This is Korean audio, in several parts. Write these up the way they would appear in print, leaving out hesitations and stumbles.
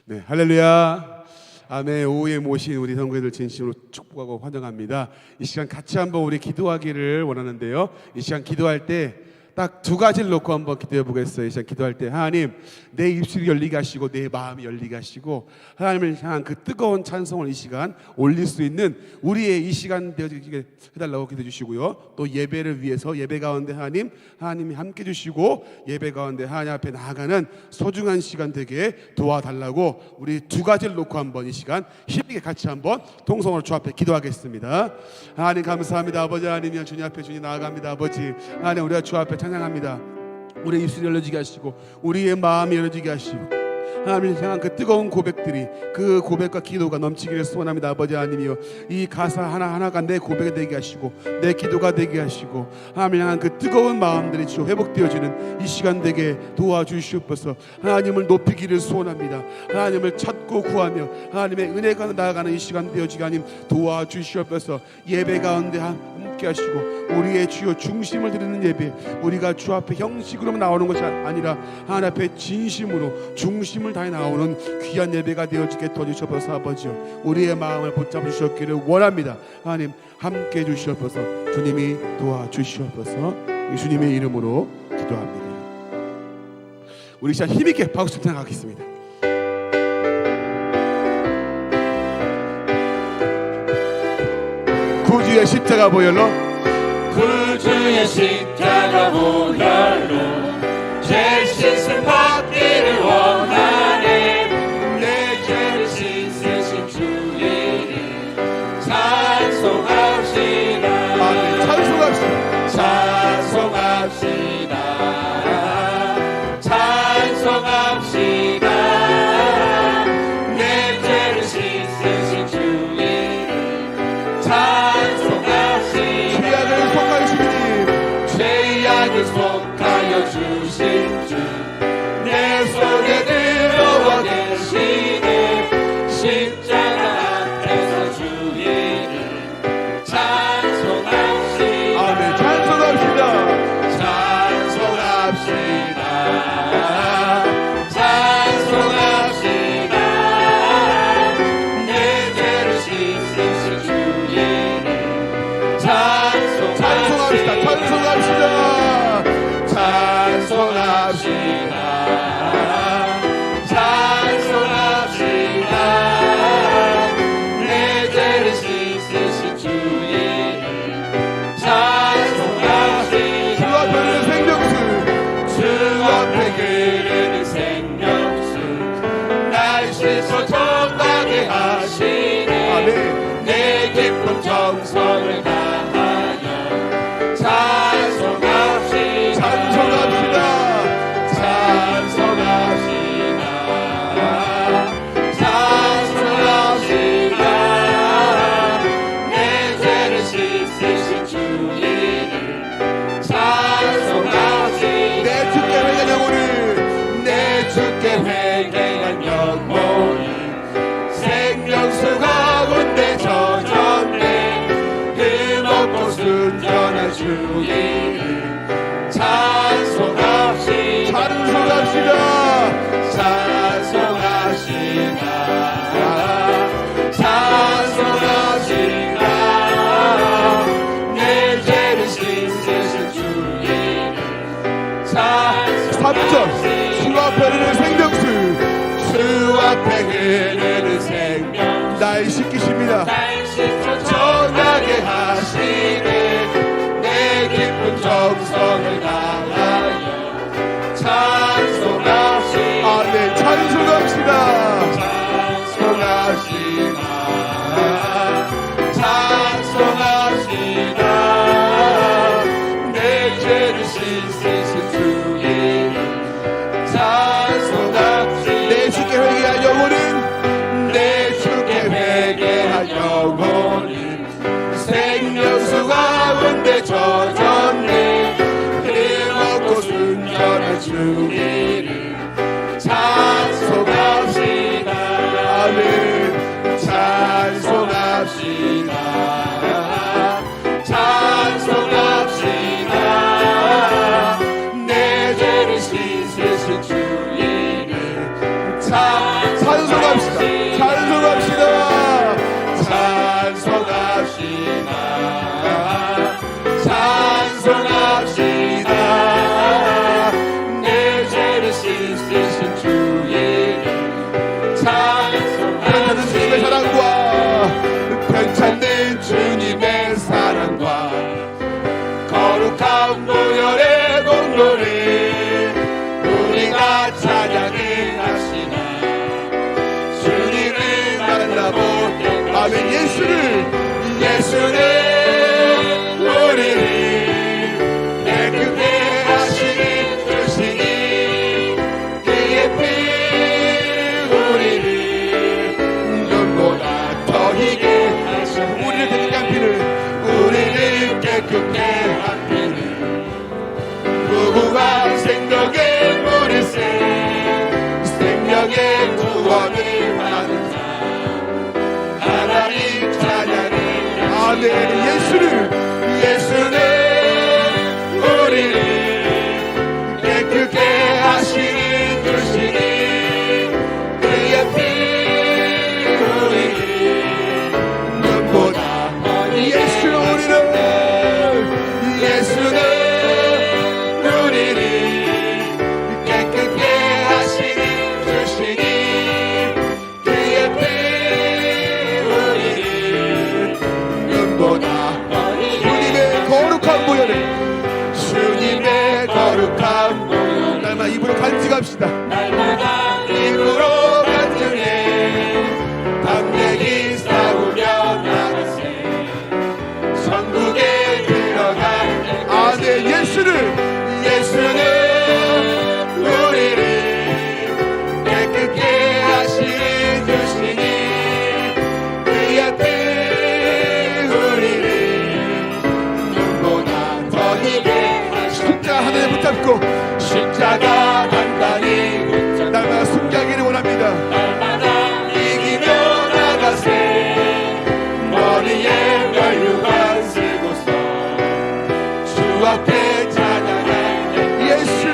네, 할렐루야. 아멘. 오후에 모신 우리 성도들 진심으로 축복하고 환영합니다. 이 시간 같이 한번 우리 기도하기를 원하는데요. 이 시간 기도할 때 딱 두 가지를 놓고 한번 기도해 보겠어요. 이 시간 기도할 때 하나님, 내 입술이 열리게 하시고 내 마음이 열리게 하시고 하나님을 향한 그 뜨거운 찬송을 이 시간 올릴 수 있는 우리의 이 시간 되어지게 해달라고 기도해 주시고요. 또 예배를 위해서 예배 가운데 하나님이 함께 주시고 예배 가운데 하나님 앞에 나아가는 소중한 시간 되게 도와달라고 우리 두 가지를 놓고 한번 이 시간 힘있게 같이 한번 동성으로 주 앞에 기도하겠습니다. 하나님 감사합니다. 아버지 하나님, 주님 앞에 주님 나아갑니다. 아버지 하나님, 우리가 주 앞에 찬양합니다. 우리의 입술이 열려지게 하시고 우리의 마음이 열려지게 하시고 하나님을 향한 그 뜨거운 고백들이, 그 고백과 기도가 넘치기를 소원합니다. 아버지 하나님이여, 이 가사 하나하나가 내 고백이 되게 하시고 내 기도가 되게 하시고 하나님을 향한 그 뜨거운 마음들이 주로 회복되어지는 이 시간 되게 도와주시옵소서. 하나님을 높이기를 소원합니다. 하나님을 찾고 구하며 하나님의 은혜가 나아가는 이 시간 되어지게 하나님 도와주시옵소서. 예배 가운데 함께 하시고 우리의 주요 중심을 드리는 예배, 우리가 주 앞에 형식으로 나오는 것이 아니라 하나님 앞에 진심으로 중심을 다해 나오는 귀한 예배가 되어지게 도와주시옵소서. 아버지요, 우리의 마음을 붙잡으셨기를 원합니다. 하나님 함께 해주시옵소서. 주님이 도와주시옵소서. 주님의 이름으로 기도합니다. 우리 시간 힘있게 박수 찬양하겠습니다. 구주의 십자가 보혈로, 구주의 십자가 보혈로 죄 씻음 받기를 원하네. 내 죄를 씻으신 주의 이름 찬송합시다. 아멘. 찬송합시다. 찬송합시다. 찬송합시다. 내 죄를 씻으신 주의 이름 찬송합시다. 죄악을 속하여 주신 주, 내 속에 들어와 계시네. 십자가 앞에서 주의 이름 찬송합시다. 아멘. 찬송합시다. 찬송합시다. 찬송합시다. 내 죄를 씻으신 주의 이름 찬송합시다. 찬송합시다. 찬송합시다. 찬송합시다. 내 죄를 씻으신 주의 이름 찬송합시다. 주 앞에 흐르는 생명수, 주 앞에 흐르는 생명수, 날 씻어 정하게 하시네. 아멘. 내 기쁨 정성을 다하여 찬송합시다. 찬송합시다. 찬송합시다. 찬송합시다. 내 죄를 씻으신 주의 이름 찬송합시다. 내 주께 회개한 영혼을, 내 주께 회개한 영혼을 생명수 가운데 젖었네. 흠없고 순전한 주의 이름 찬송합시다. 찬송합시다. 찬송합시다. 찬송합시다. 내 죄를 씻으신 주의 이름 찬송합시다. 3절 주 앞에 흐르는 생명수, 주 앞에 흐르는 생명 날 씻기십니다. 날 씻어 정하게 하시네. 내 기쁜 정성을 다하여 찬송합시다. 아멘. 찬송합시다. 찬송합시다. 찬송합시다. 내 죄를 씻으신 주의 이름 찬송합시다. 내 주께 회개한 영혼은, 내 주께 회개한 영혼은 생명수 가운데 젖었네. 흠없고 순전한 주의 이름 찬송합시다. 아멘. 찬송합시다. 찬송합시다. 내 죄를 씻으신 주 거룩한 보혈 날마다 입으로 간증합시다. 날마다 입으로 간증해 담대히 싸우며 나가세 천국에 들어갈 때 아멘. 예수는 우리를 깨끗게 하시는 주시니 그의 피 우리를 눈보다 더 희게 십자가 하늘에 붙잡고 십자가 단단히 붙잡고 날마다 승리하기를 원합니다. 날마다 이기며 나가세 머리에 면류관 쓰고서 주 앞에 찬양할 때 예수는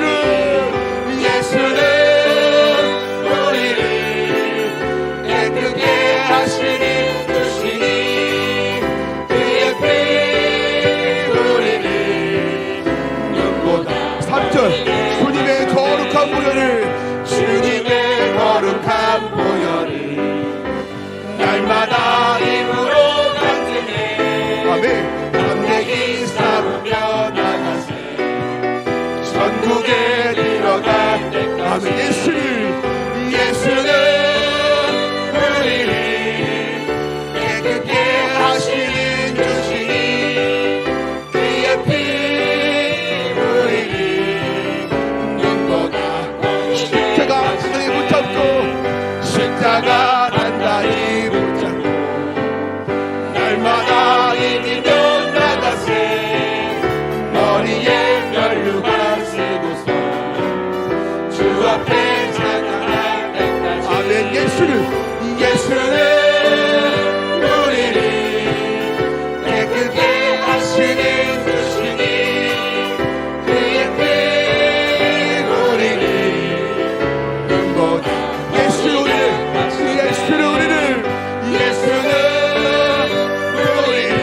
우리를 깨끗게 하시는 주시니 그의 피 우리를 눈보다 3절 주님의 거룩한 보혈을 주님의 거룩한 보혈을 날마다 입으로 간증해 아멘. 담대히 싸우며 나가세 천국에 들어갈 때까지 아멘. 예수는 우리를 깨끗게 하시는 주시니 그의 피 우리를 눈보다 십자가 하늘에 붙잡고 십자가 단단히 붙잡고 날마다 이기며 나가세 머리에 면류관 쓰고서 주 앞에 찬양할 때까지 아멘. 예수는 우리를 깨끗게 하시는 주시니 그의 피 우리를 눈보다 예수는 우리를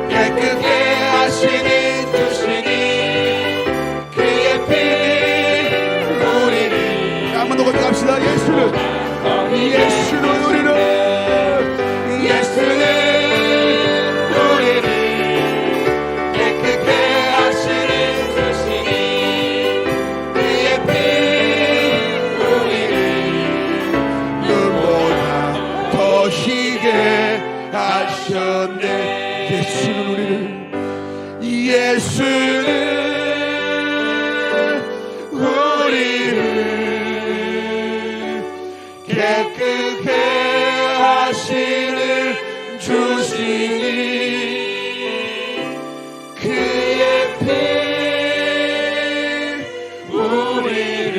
깨끗게 하시는 주시니 그의 피 우리를 한번 더 고백합시다. 예수는 우리를 깨끗게 하시는 주시니 그의 피 우리를 눈보다 더 희게 하셨네. 예수는 우리를 깨끗게 하시는 주시니 그의 피 우리를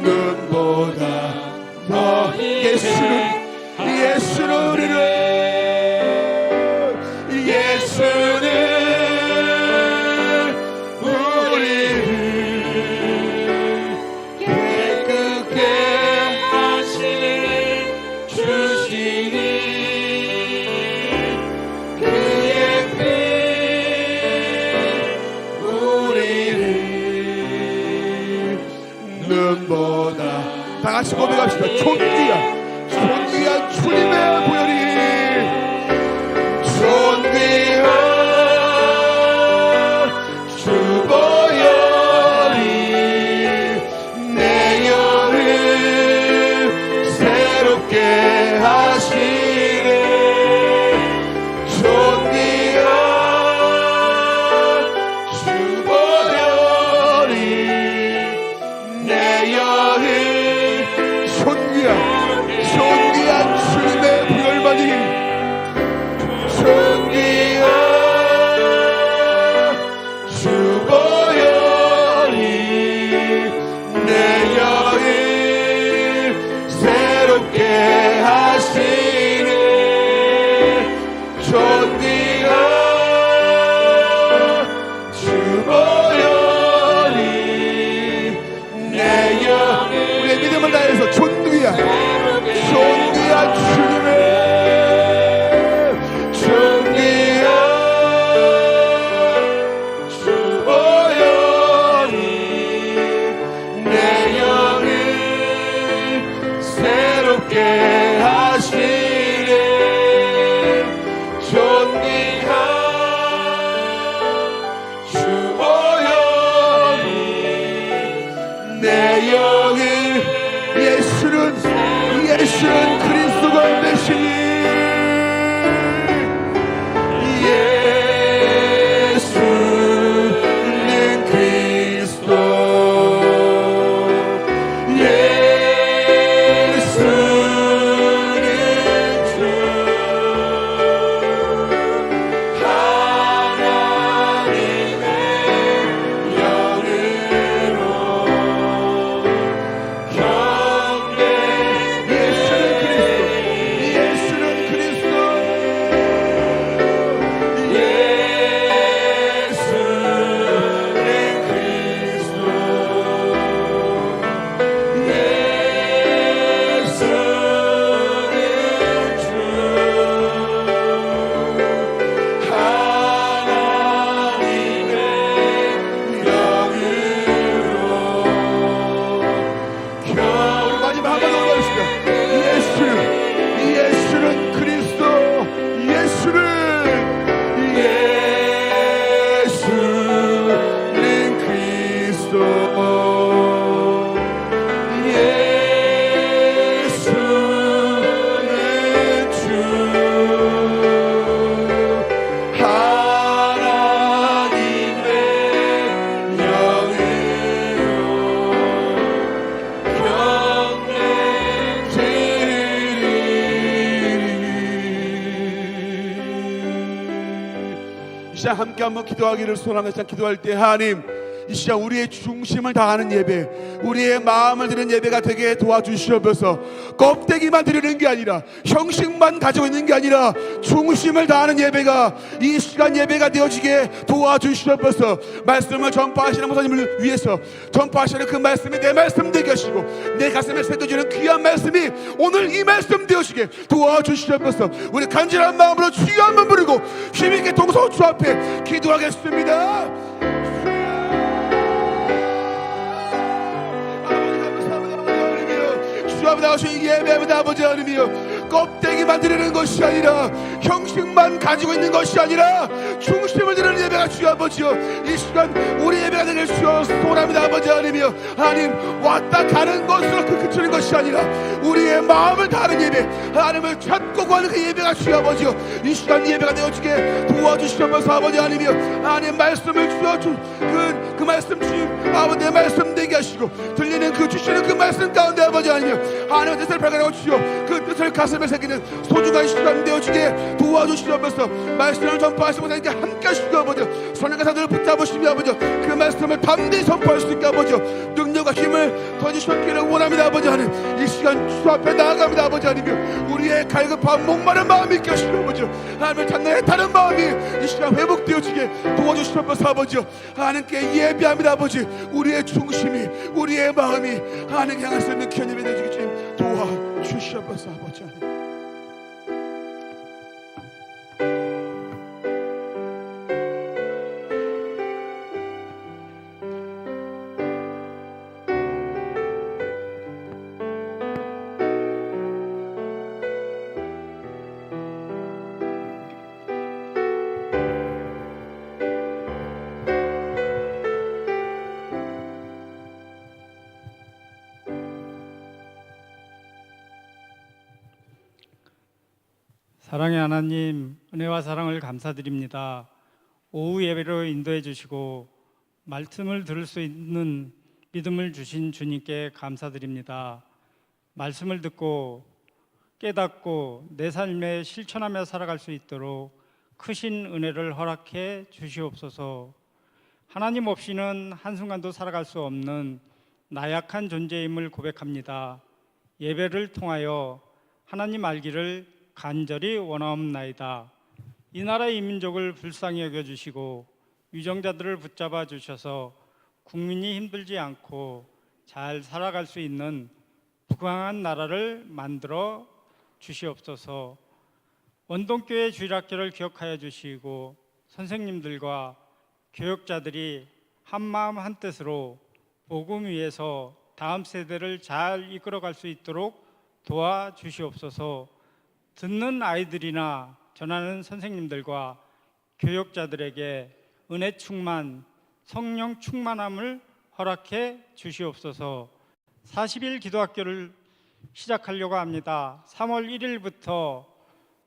눈보다 더 예수는 우리를 깨끗게 하시는 주시니 그의 피 우리를 눈보다 다 같이 고백합시다. 존귀한 주님의 보혈이 존귀한 주 보혈이 내 영을 새롭게 하시네 존귀한 주 보혈이 내 영을 존귀한 영을 예수는 그리스도가 되시니 예수는 그리스도 예수는 주 하나님의 영으로 경배 예수는 그리스도 마지막 한번 더 올라가겠습니다. 예수는 그리스도 예수는 그리스도 예수는 주 하나님의 영으로 이 시간 함께 한번 기도하기를 소원하면서 기도할 때 하나님 이 시간 우리의 중심을 다하는 예배, 우리의 마음을 드리는 예배가 되게 도와주시옵소서. 껍데기만 드리는 게 아니라, 형식만 가지고 있는 게 아니라 중심을 다하는 예배가 이 시간 예배가 되어지게 도와주시옵소서. 말씀을 전파하시는 목사님을 위해서 전파하시는 그 말씀이 내 말씀 되게 하시고 내 가슴에 새겨지는 귀한 말씀이 오늘 이 말씀 되어지게 도와주시옵소서. 우리 간절한 마음으로 주여 한번 부르고 힘있게 동서 주 앞에 기도하겠습니다. 주 앞에 나오신 예배합니다. 아버지 하나님이여, 껍데기만 드리는 것이 아니라 형식만 가지고 있는 것이 아니라 중심을 드리는 예배가 주 아버지여, 이 시간 우리 예배가 되길 주여 소원합니다. 아버지 하나님이여, 하나님 왔다 가는 것으로 그치는 것이 아니라 우리의 마음을 다하는 예배, 하나님을 찾고 구하는 그 예배가 주 아버지여, 이 시간 예배가 되어지게 도와주시면서 아버지 하나님이여, 하나님 말씀을 주여 그 말씀 주님 아버지 내 말씀 되게 하시고 들리는 그 주시는 그 말씀 가운데 아버지 하나님이여, 하나님의 뜻을 발견하고 주시오 그 뜻을 가슴에 새기는 소중한 시간 되어지게 도와주시면서 말씀을 전파하시고 나에게 함께 하시고 아버지 선행가사들을 붙잡으시며 아버지 그 말씀을 담대히 선포할 수 있게 아버지 능력과 힘을 더 주셨기를 원합니다. 아버지 하나님 이 시간 주 앞에 나아갑니다. 아버지 하나님 우리의 갈급한 목마른 마음이 있게 하시고 아버지 하나님을 찾는 애타는 마음이 이 시간 회복되어지게 도와주시면서 아버지 하나님께 예배합니다. 아버지 우리의 중심이 우리의 마음이 하나님께 향할 수 있는 귀한 예배 되어지게 주님 도와주시옵소서. 아버지 하나님 사랑의 하나님, 은혜와 사랑을 감사드립니다. 오후 예배로 인도해 주시고 말씀을 들을 수 있는 믿음을 주신 주님께 감사드립니다. 말씀을 듣고 깨닫고 내 삶에 실천하며 살아갈 수 있도록 크신 은혜를 허락해 주시옵소서. 하나님 없이는 한순간도 살아갈 수 없는 나약한 존재임을 고백합니다. 예배를 통하여 하나님 알기를 간절히 원하옵나이다. 이 나라의 이 민족을 불쌍히 여겨주시고 유정자들을 붙잡아 주셔서 국민이 힘들지 않고 잘 살아갈 수 있는 부강한 나라를 만들어 주시옵소서. 원동교회 주일학교를 기억하여 주시고 선생님들과 교역자들이 한마음 한뜻으로 복음 위에서 다음 세대를 잘 이끌어갈 수 있도록 도와주시옵소서. 듣는 아이들이나 전하는 선생님들과 교역자들에게 은혜 충만, 성령 충만함을 허락해 주시옵소서. 40일 기도학교를 시작하려고 합니다. 3월 1일부터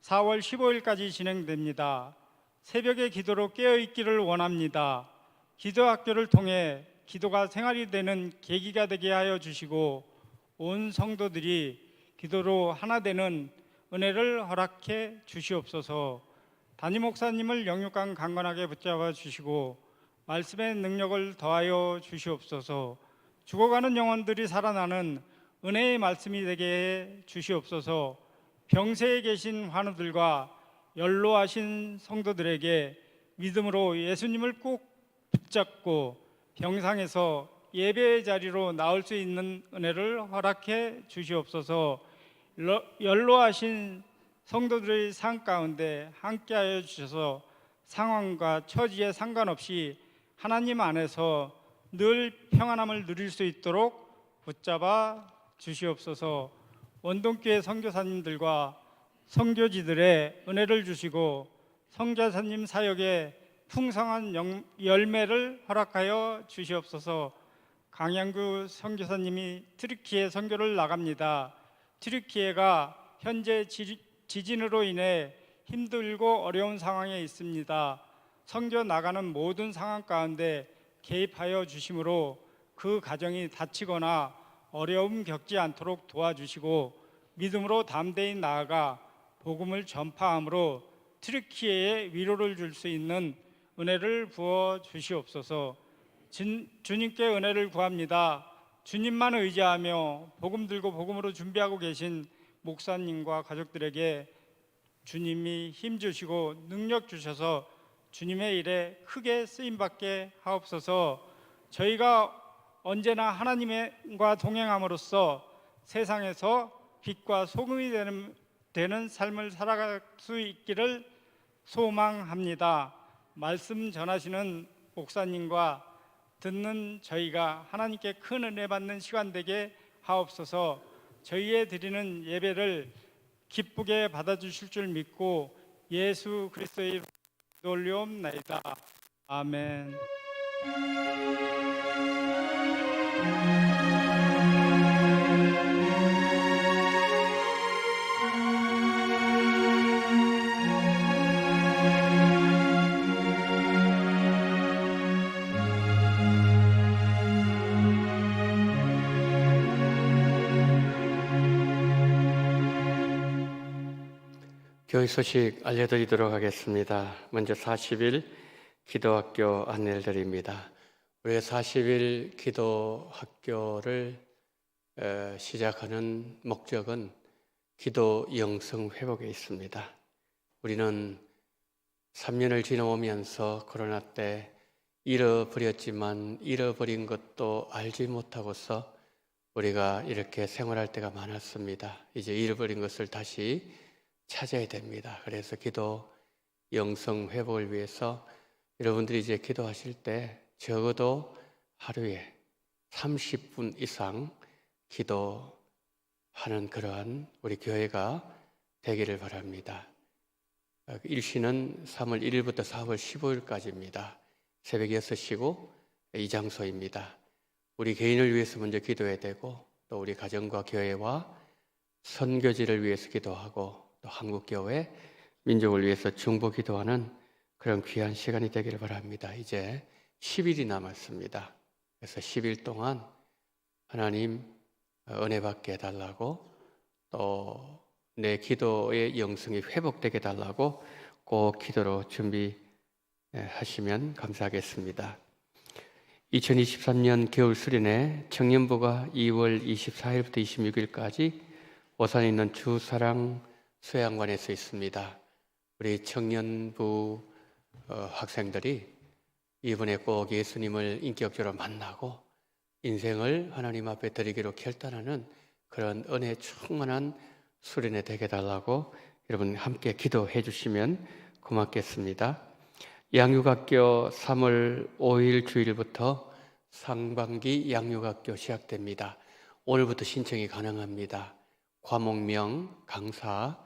4월 15일까지 진행됩니다. 새벽에 기도로 깨어있기를 원합니다. 기도학교를 통해 기도가 생활이 되는 계기가 되게 하여 주시고 온 성도들이 기도로 하나 되는 은혜를 허락해 주시옵소서. 담임 목사님을 영육간 강건하게 붙잡아 주시고 말씀의 능력을 더하여 주시옵소서. 죽어가는 영혼들이 살아나는 은혜의 말씀이 되게 해 주시옵소서. 병세에 계신 환우들과 연로하신 성도들에게 믿음으로 예수님을 꼭 붙잡고 병상에서 예배의 자리로 나올 수 있는 은혜를 허락해 주시옵소서. 연로하신 성도들의 삶 가운데 함께하여 주셔서 상황과 처지에 상관없이 하나님 안에서 늘 평안함을 누릴 수 있도록 붙잡아 주시옵소서. 원동교회 선교사님들과 선교지들의 은혜를 주시고 선교사님 사역에 풍성한 열매를 허락하여 주시옵소서. 강양구 선교사님이 튀르키예 선교를 나갑니다. 튀르키예가 현재 지진으로 인해 힘들고 어려운 상황에 있습니다. 선교 나가는 모든 상황 가운데 개입하여 주심으로 그 가정이 다치거나 어려움 겪지 않도록 도와주시고 믿음으로 담대히 나아가 복음을 전파함으로 튀르키예에 위로를 줄 수 있는 은혜를 부어 주시옵소서. 주님께 은혜를 구합니다. 주님만 의지하며 복음 들고 복음으로 준비하고 계신 목사님과 가족들에게 주님이 힘 주시고 능력 주셔서 주님의 일에 크게 쓰임받게 하옵소서. 저희가 언제나 하나님과 동행함으로써 세상에서 빛과 소금이 되는 삶을 살아갈 수 있기를 소망합니다. 말씀 전하시는 목사님과 듣는 저희가 하나님께 큰 은혜 받는 시간 되게 하옵소서. 저희의 드리는 예배를 기쁘게 받아주실 줄 믿고 예수 그리스도의 이름으로 올려옵나이다. 아멘. 교회 소식 알려드리도록 하겠습니다. 먼저 40일 기도학교 안내를 드립니다. 우리가 40일 기도학교를 시작하는 목적은 기도 영성 회복에 있습니다. 우리는 3년을 지나오면서 코로나 때 잃어버렸지만 잃어버린 것도 알지 못하고서 우리가 이렇게 생활할 때가 많았습니다. 이제 잃어버린 것을 다시 찾아야 됩니다. 그래서 기도 영성 회복을 위해서 여러분들이 이제 기도하실 때 적어도 하루에 30분 이상 기도하는 그러한 우리 교회가 되기를 바랍니다. 일시는 3월 1일부터 4월 15일까지입니다. 새벽 6시고 이 장소입니다. 우리 개인을 위해서 먼저 기도해야 되고 또 우리 가정과 교회와 선교지를 위해서 기도하고 또 한국교회, 민족을 위해서 중보 기도하는 그런 귀한 시간이 되기를 바랍니다. 이제 10일이 남았습니다. 그래서 10일 동안 하나님 은혜 받게 해달라고 또 내 기도의 영성이 회복되게 해달라고 꼭 기도로 준비하시면 감사하겠습니다. 2023년 겨울 수련회 청년부가 2월 24일부터 26일까지 오산에 있는 주사랑 수양관에서 있습니다. 우리 청년부 학생들이 이번에 꼭 예수님을 인격적으로 만나고 인생을 하나님 앞에 드리기로 결단하는 그런 은혜 충만한 수련회 되게 해달라고 여러분 함께 기도해 주시면 고맙겠습니다. 양육학교 3월 5일 주일부터 상반기 양육학교 시작됩니다. 오늘부터 신청이 가능합니다. 과목명, 강사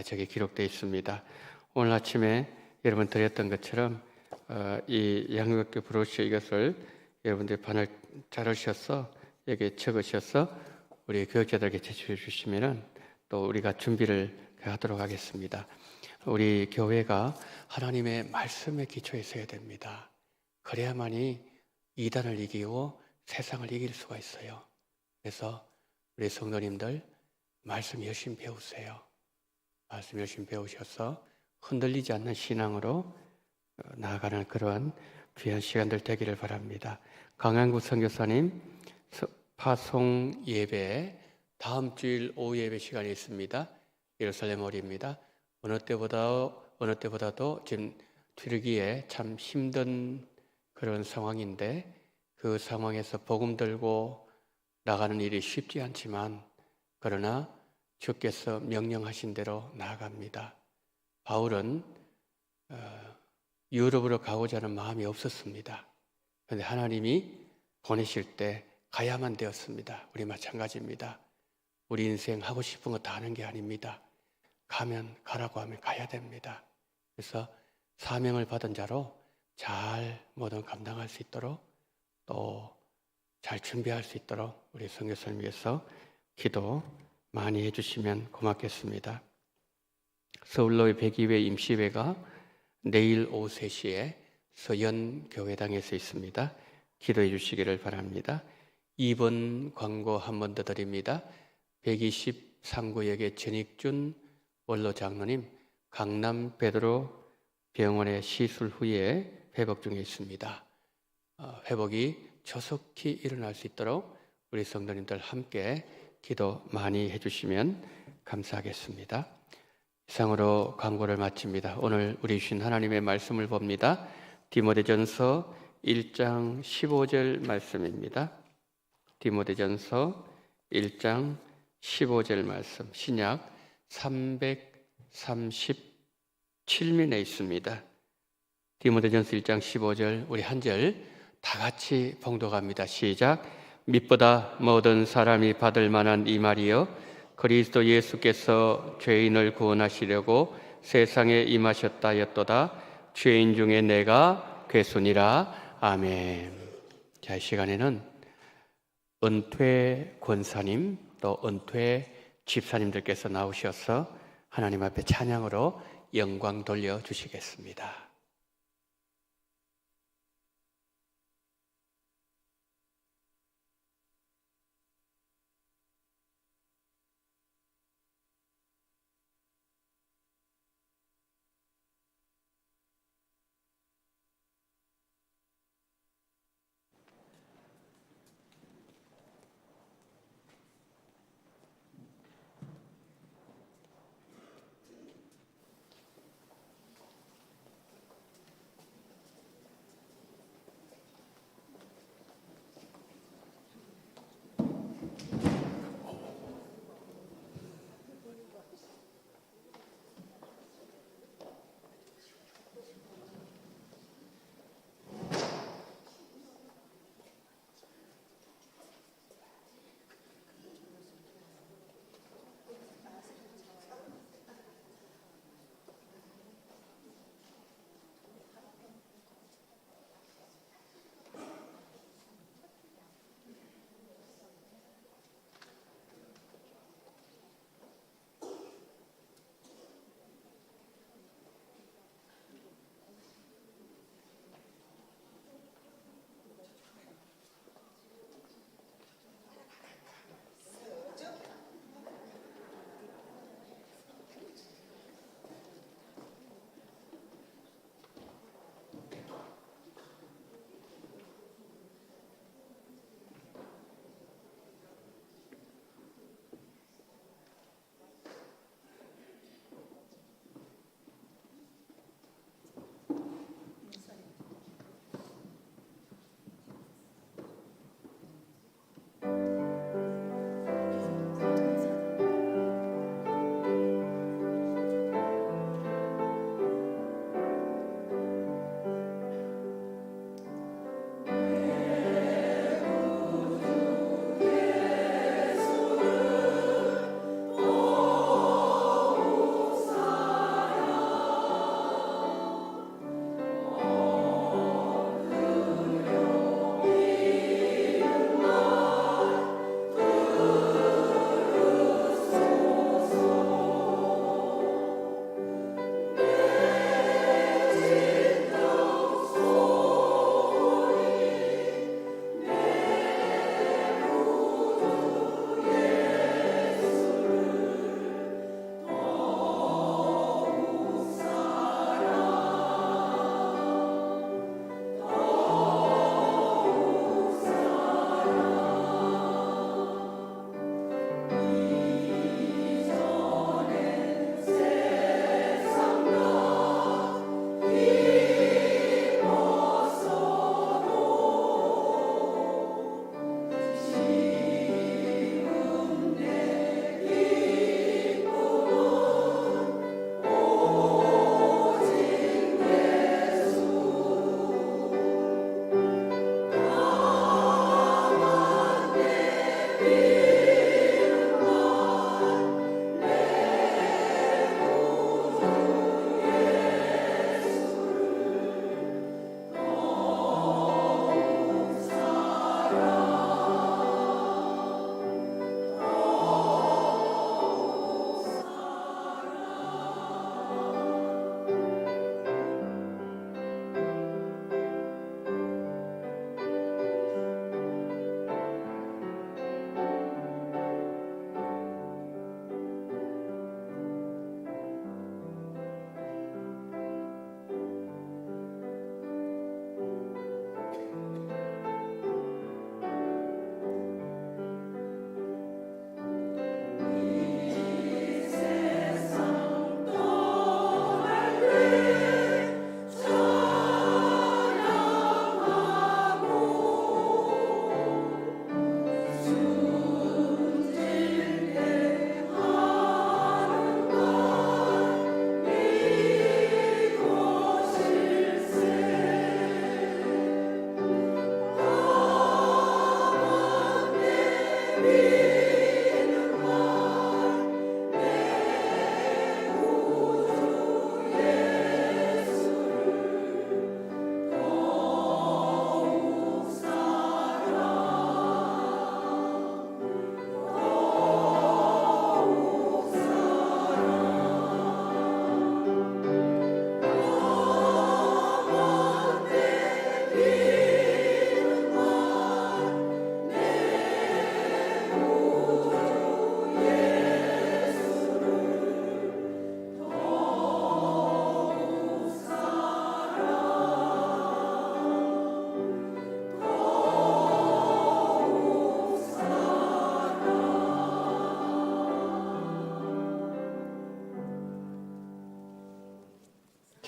저기 기록되어 있습니다. 오늘 아침에 여러분 드렸던 것처럼 이 양육학교 브로셔 이것을 여러분들이 반을 자르셔서 여기 적으셔서 우리 교육자들에게 제출해 주시면은 또 우리가 준비를 하도록 하겠습니다. 우리 교회가 하나님의 말씀에 기초에 서야 됩니다. 그래야만이 이단을 이기고 세상을 이길 수가 있어요. 그래서 우리 성도님들 말씀 열심히 배우세요. 말씀 열심히 배우셔서 흔들리지 않는 신앙으로 나아가는 그러한 귀한 시간들 되기를 바랍니다. 강한구 선교사님 파송 예배 다음 주일 오후 예배 시간이 있습니다. 예루살렘 올입니다. 어느 때보다도 지금 들기에 참 힘든 그런 상황인데 그 상황에서 복음 들고 나가는 일이 쉽지 않지만 그러나 주께서 명령하신 대로 나아갑니다. 바울은 유럽으로 가고자 하는 마음이 없었습니다. 그런데 하나님이 보내실 때 가야만 되었습니다. 우리 마찬가지입니다. 우리 인생 하고 싶은 거 다 하는 게 아닙니다. 가면 가라고 하면 가야 됩니다. 그래서 사명을 받은 자로 잘 모든 감당할 수 있도록 또 잘 준비할 수 있도록 우리 선교사님 위해서 기도 많이 해주시면 고맙겠습니다. 서울로의 102회 임시회가 내일 오후 3시에 서연교회당에서 있습니다. 기도해 주시기를 바랍니다. 2번 광고 한 번 더 드립니다. 123구역의 전익준 원로 장로님 강남 베드로 병원의 시술 후에 회복 중에 있습니다. 회복이 조속히 일어날 수 있도록 우리 성도님들 함께 기도 많이 해주시면 감사하겠습니다. 이상으로 광고를 마칩니다. 오늘 우리 주신 하나님의 말씀을 봅니다. 디모데전서 1장 15절 말씀입니다. 디모데전서 1장 15절 말씀 신약 337면에 있습니다. 디모데전서 1장 15절 우리 한 절 다 같이 봉독합니다. 시작. 밑보다 모든 사람이 받을 만한 이 말이요 그리스도 예수께서 죄인을 구원하시려고 세상에 임하셨다 하였도다. 죄인 중에 내가 괴순이라. 아멘. 자, 이 시간에는 은퇴 권사님 또 은퇴 집사님들께서 나오셔서 하나님 앞에 찬양으로 영광 돌려주시겠습니다.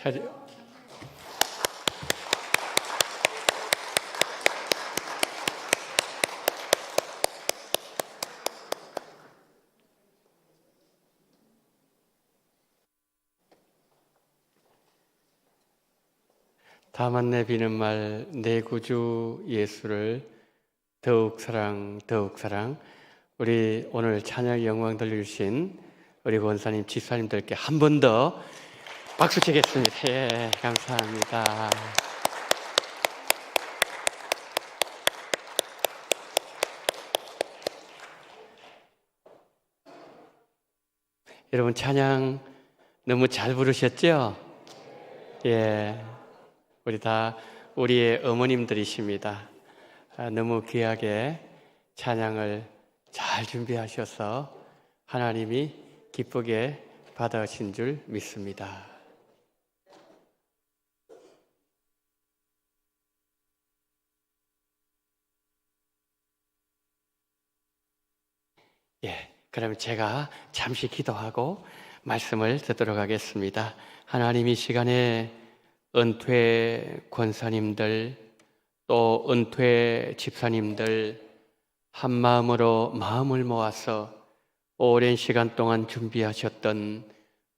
자리. 다만 내 비는 말 내 구주 예수를 더욱 사랑 더욱 사랑. 우리 오늘 찬양 영광 돌려주신 우리 권사님 집사님들께 한 번 더 박수 치겠습니다. 예, 감사합니다. 여러분 찬양 너무 잘 부르셨죠? 예. 우리 다 우리의 어머님들이십니다. 너무 귀하게 찬양을 잘 준비하셔서 하나님이 기쁘게 받아주신 줄 믿습니다. 예, 그러면 제가 잠시 기도하고 말씀을 듣도록 하겠습니다. 하나님 이 시간에 은퇴 권사님들 또 은퇴 집사님들 한 마음으로 마음을 모아서 오랜 시간 동안 준비하셨던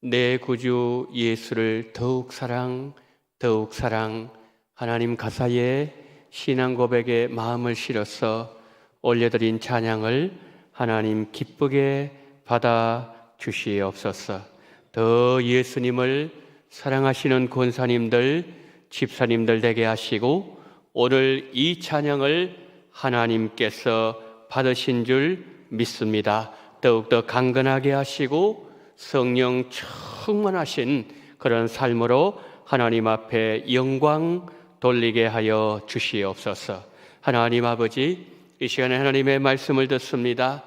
내 구주 예수를 더욱 사랑 더욱 사랑 하나님 가사에 신앙 고백에 마음을 실어서 올려드린 찬양을 하나님 기쁘게 받아 주시옵소서. 더 예수님을 사랑하시는 권사님들, 집사님들 되게 하시고 오늘 이 찬양을 하나님께서 받으신 줄 믿습니다. 더욱더 강건하게 하시고 성령 충만하신 그런 삶으로 하나님 앞에 영광 돌리게 하여 주시옵소서. 하나님 아버지, 이 시간에 하나님의 말씀을 듣습니다.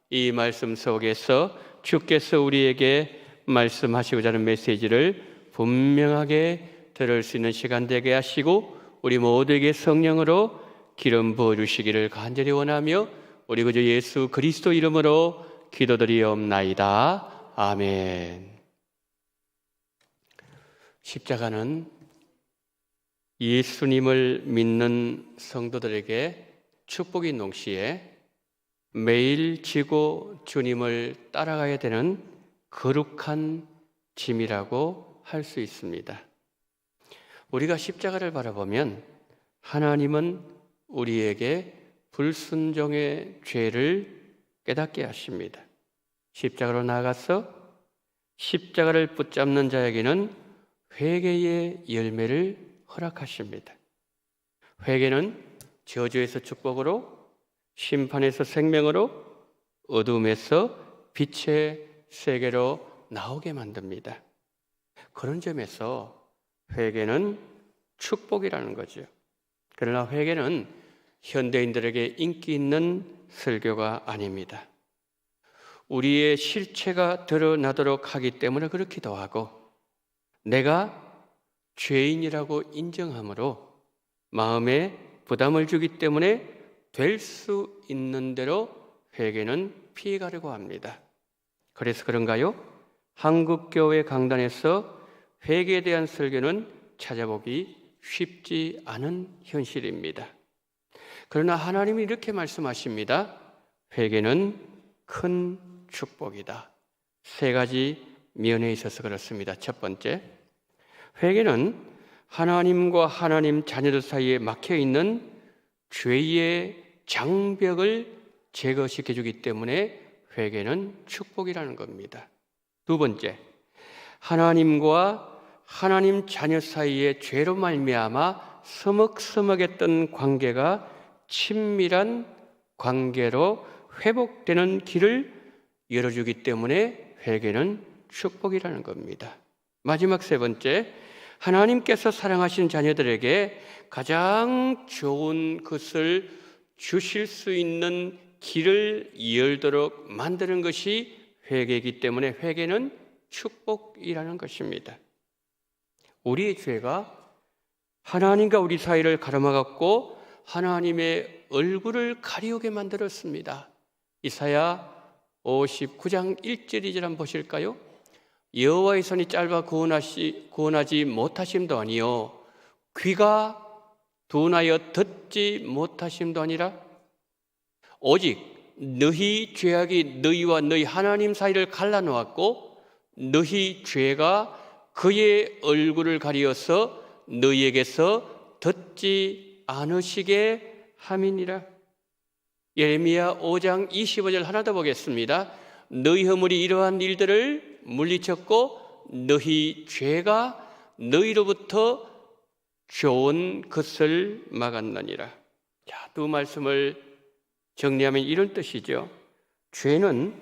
이 말씀 속에서 주께서 우리에게 말씀하시고자 하는 메시지를 분명하게 들을 수 있는 시간 되게 하시고 우리 모두에게 성령으로 기름 부어주시기를 간절히 원하며 우리 구주 예수 그리스도 이름으로 기도드리옵나이다. 아멘. 십자가는 예수님을 믿는 성도들에게 축복인 동시에 매일 지고 주님을 따라가야 되는 거룩한 짐이라고 할 수 있습니다. 우리가 십자가를 바라보면 하나님은 우리에게 불순종의 죄를 깨닫게 하십니다. 십자가로 나아가서 십자가를 붙잡는 자에게는 회개의 열매를 허락하십니다. 회개는 저주에서 축복으로, 심판에서 생명으로, 어둠에서 빛의 세계로 나오게 만듭니다. 그런 점에서 회개는 축복이라는 거죠. 그러나 회개는 현대인들에게 인기 있는 설교가 아닙니다. 우리의 실체가 드러나도록 하기 때문에 그렇기도 하고 내가 죄인이라고 인정함으로 마음에 부담을 주기 때문에 될 수 있는 대로 회개는 피해가려고 합니다. 그래서 그런가요? 한국교회 강단에서 회개에 대한 설교는 찾아보기 쉽지 않은 현실입니다. 그러나 하나님이 이렇게 말씀하십니다. 회개는 큰 축복이다. 세 가지 면에 있어서 그렇습니다. 첫 번째, 회개는 하나님과 하나님 자녀들 사이에 막혀있는 죄의 장벽을 제거시켜주기 때문에 회개는 축복이라는 겁니다. 두 번째, 하나님과 하나님 자녀 사이의 죄로 말미암아 서먹서먹했던 관계가 친밀한 관계로 회복되는 길을 열어주기 때문에 회개는 축복이라는 겁니다. 마지막 세 번째, 하나님께서 사랑하시는 자녀들에게 가장 좋은 것을 주실 수 있는 길을 열도록 만드는 것이 회개이기 때문에 회개는 축복이라는 것입니다. 우리의 죄가 하나님과 우리 사이를 가로막았고 하나님의 얼굴을 가리우게 만들었습니다. 이사야 59장 1절 2절 한번 보실까요? 여호와의 손이 짧아 구원하지 못하심도 아니요 귀가 둔하여 듣지 못하심도 아니라 오직 너희 죄악이 너희와 너희 하나님 사이를 갈라놓았고 너희 죄가 그의 얼굴을 가리어서 너희에게서 듣지 않으시게 함이니라. 예레미야 5장 25절 하나 더 보겠습니다. 너희 허물이 이러한 일들을 물리쳤고 너희 죄가 너희로부터 좋은 것을 막았느니라. 자, 두 말씀을 정리하면 이런 뜻이죠. 죄는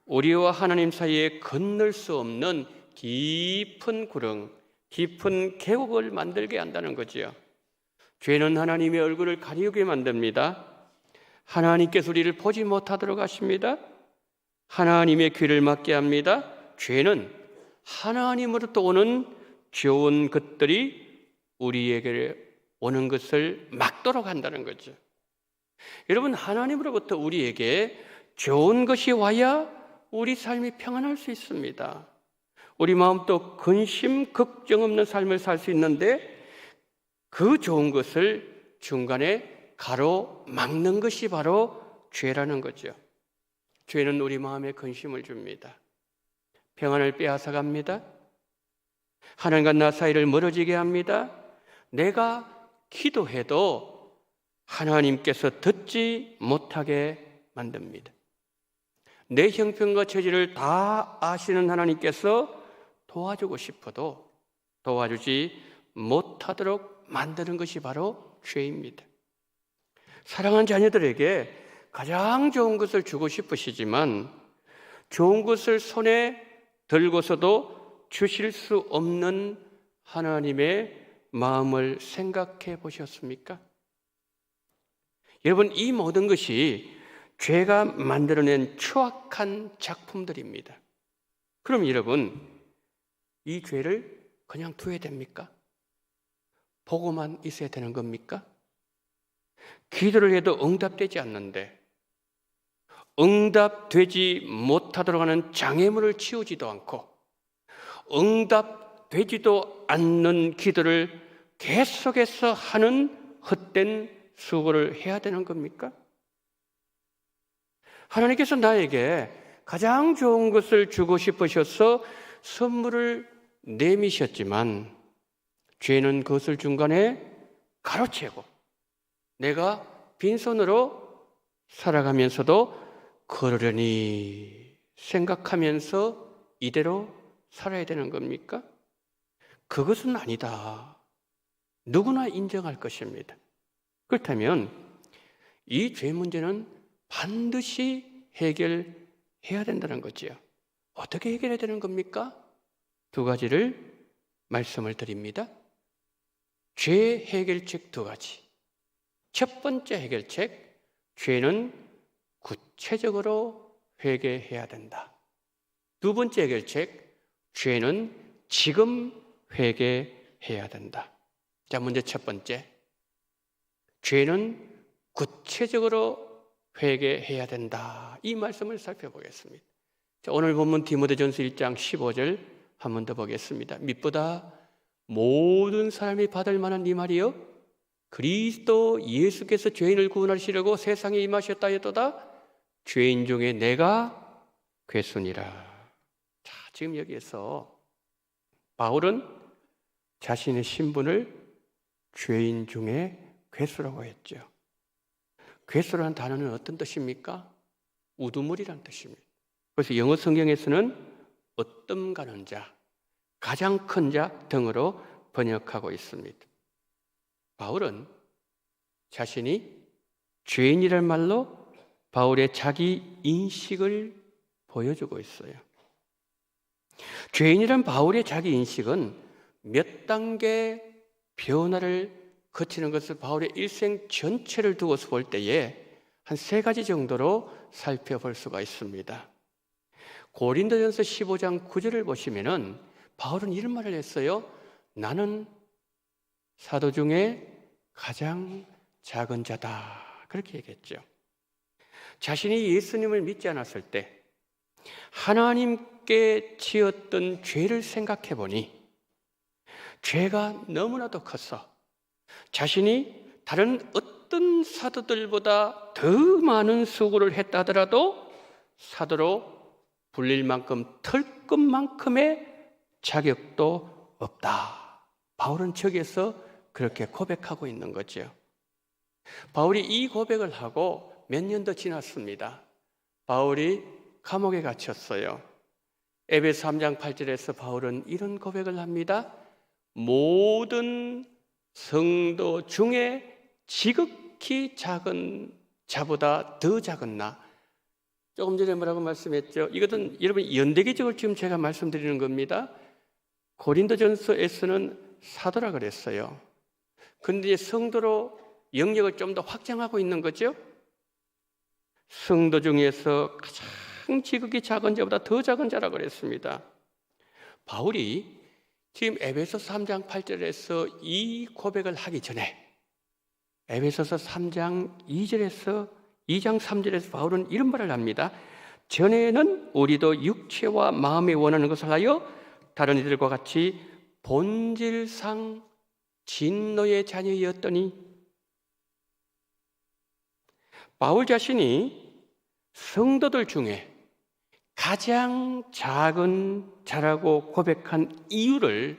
우리와 하나님 사이에 건널 수 없는 깊은 구렁, 깊은 계곡을 만들게 한다는 거지요. 죄는 하나님의 얼굴을 가리우게 만듭니다. 하나님께서 우리를 보지 못하도록 하십니다. 하나님의 귀를 막게 합니다. 죄는 하나님으로부터 오는 좋은 것들이 우리에게 오는 것을 막도록 한다는 거죠. 여러분, 하나님으로부터 우리에게 좋은 것이 와야 우리 삶이 평안할 수 있습니다. 우리 마음도 근심, 걱정 없는 삶을 살 수 있는데 그 좋은 것을 중간에 가로막는 것이 바로 죄라는 거죠. 죄는 우리 마음에 근심을 줍니다. 평안을 빼앗아갑니다. 하나님과 나 사이를 멀어지게 합니다. 내가 기도해도 하나님께서 듣지 못하게 만듭니다. 내 형편과 처지를 다 아시는 하나님께서 도와주고 싶어도 도와주지 못하도록 만드는 것이 바로 죄입니다. 사랑하는 자녀들에게 가장 좋은 것을 주고 싶으시지만 좋은 것을 손에 들고서도 주실 수 없는 하나님의 마음을 생각해 보셨습니까? 여러분, 이 모든 것이 죄가 만들어낸 추악한 작품들입니다. 그럼 여러분, 이 죄를 그냥 두어야 됩니까? 보고만 있어야 되는 겁니까? 기도를 해도 응답되지 않는데 응답되지 못하도록 하는 장애물을 치우지도 않고 응답되지도 않는 기도를 계속해서 하는 헛된 수고를 해야 되는 겁니까? 하나님께서 나에게 가장 좋은 것을 주고 싶으셔서 선물을 내미셨지만 죄는 그것을 중간에 가로채고 내가 빈손으로 살아가면서도 그러려니 생각하면서 이대로 살아야 되는 겁니까? 그것은 아니다. 누구나 인정할 것입니다. 그렇다면 이 죄 문제는 반드시 해결해야 된다는 거지요. 어떻게 해결해야 되는 겁니까? 두 가지를 말씀을 드립니다. 죄 해결책 두 가지. 첫 번째 해결책, 죄는 구체적으로 회개해야 된다. 두 번째 해결책, 죄는 지금 회개해야 된다. 자, 먼저 첫 번째, 죄는 구체적으로 회개해야 된다. 이 말씀을 살펴보겠습니다. 자, 오늘 본문 디모데전서 1장 15절 한 번 더 보겠습니다. 밑보다 모든 사람이 받을 만한 이 말이요, 그리스도 예수께서 죄인을 구원하시려고 세상에 임하셨다 했도다. 죄인 중에 내가 괴순이라. 자, 지금 여기에서 바울은 자신의 신분을 죄인 중에 괴수라고 했죠. 괴수라는 단어는 어떤 뜻입니까? 우두머리라는 뜻입니다. 그래서 영어 성경에서는 어떤 가는 자, 가장 큰 자 등으로 번역하고 있습니다. 바울은 자신이 죄인이란 말로 바울의 자기 인식을 보여주고 있어요. 죄인이란 바울의 자기 인식은 몇 단계 변화를 거치는 것을 바울의 일생 전체를 두고서 볼 때에 한 세 가지 정도로 살펴볼 수가 있습니다. 고린도전서 15장 9절을 보시면은 바울은 이런 말을 했어요. 나는 사도 중에 가장 작은 자다. 그렇게 얘기했죠. 자신이 예수님을 믿지 않았을 때, 하나님께 지었던 죄를 생각해 보니 죄가 너무나도 컸어. 자신이 다른 어떤 사도들보다 더 많은 수고를 했다 하더라도 사도로 불릴 만큼 털끝만큼의 자격도 없다. 바울은 저기에서 그렇게 고백하고 있는 거죠. 바울이 이 고백을 하고 몇 년 더 지났습니다. 바울이 감옥에 갇혔어요. 에베소 3장 8절에서 바울은 이런 고백을 합니다. 모든 성도 중에 지극히 작은 자보다 더 작은 나. 조금 전에 뭐라고 말씀했죠? 이것은 여러분 연대기적으로 지금 제가 말씀드리는 겁니다. 고린도전서에서는 사도라 그랬어요. 그런데 성도로 영역을 좀 더 확장하고 있는 거죠. 성도 중에서 가장 지극히 작은 자보다 더 작은 자라고 그랬습니다. 바울이 지금 에베소서 3장 8절에서 이 고백을 하기 전에 에베소서 3장 2절에서 2장 3절에서 바울은 이런 말을 합니다. 전에는 우리도 육체와 마음에 원하는 것을 하여 다른 이들과 같이 본질상 진노의 자녀였더니 바울 자신이 성도들 중에 가장 작은 자라고 고백한 이유를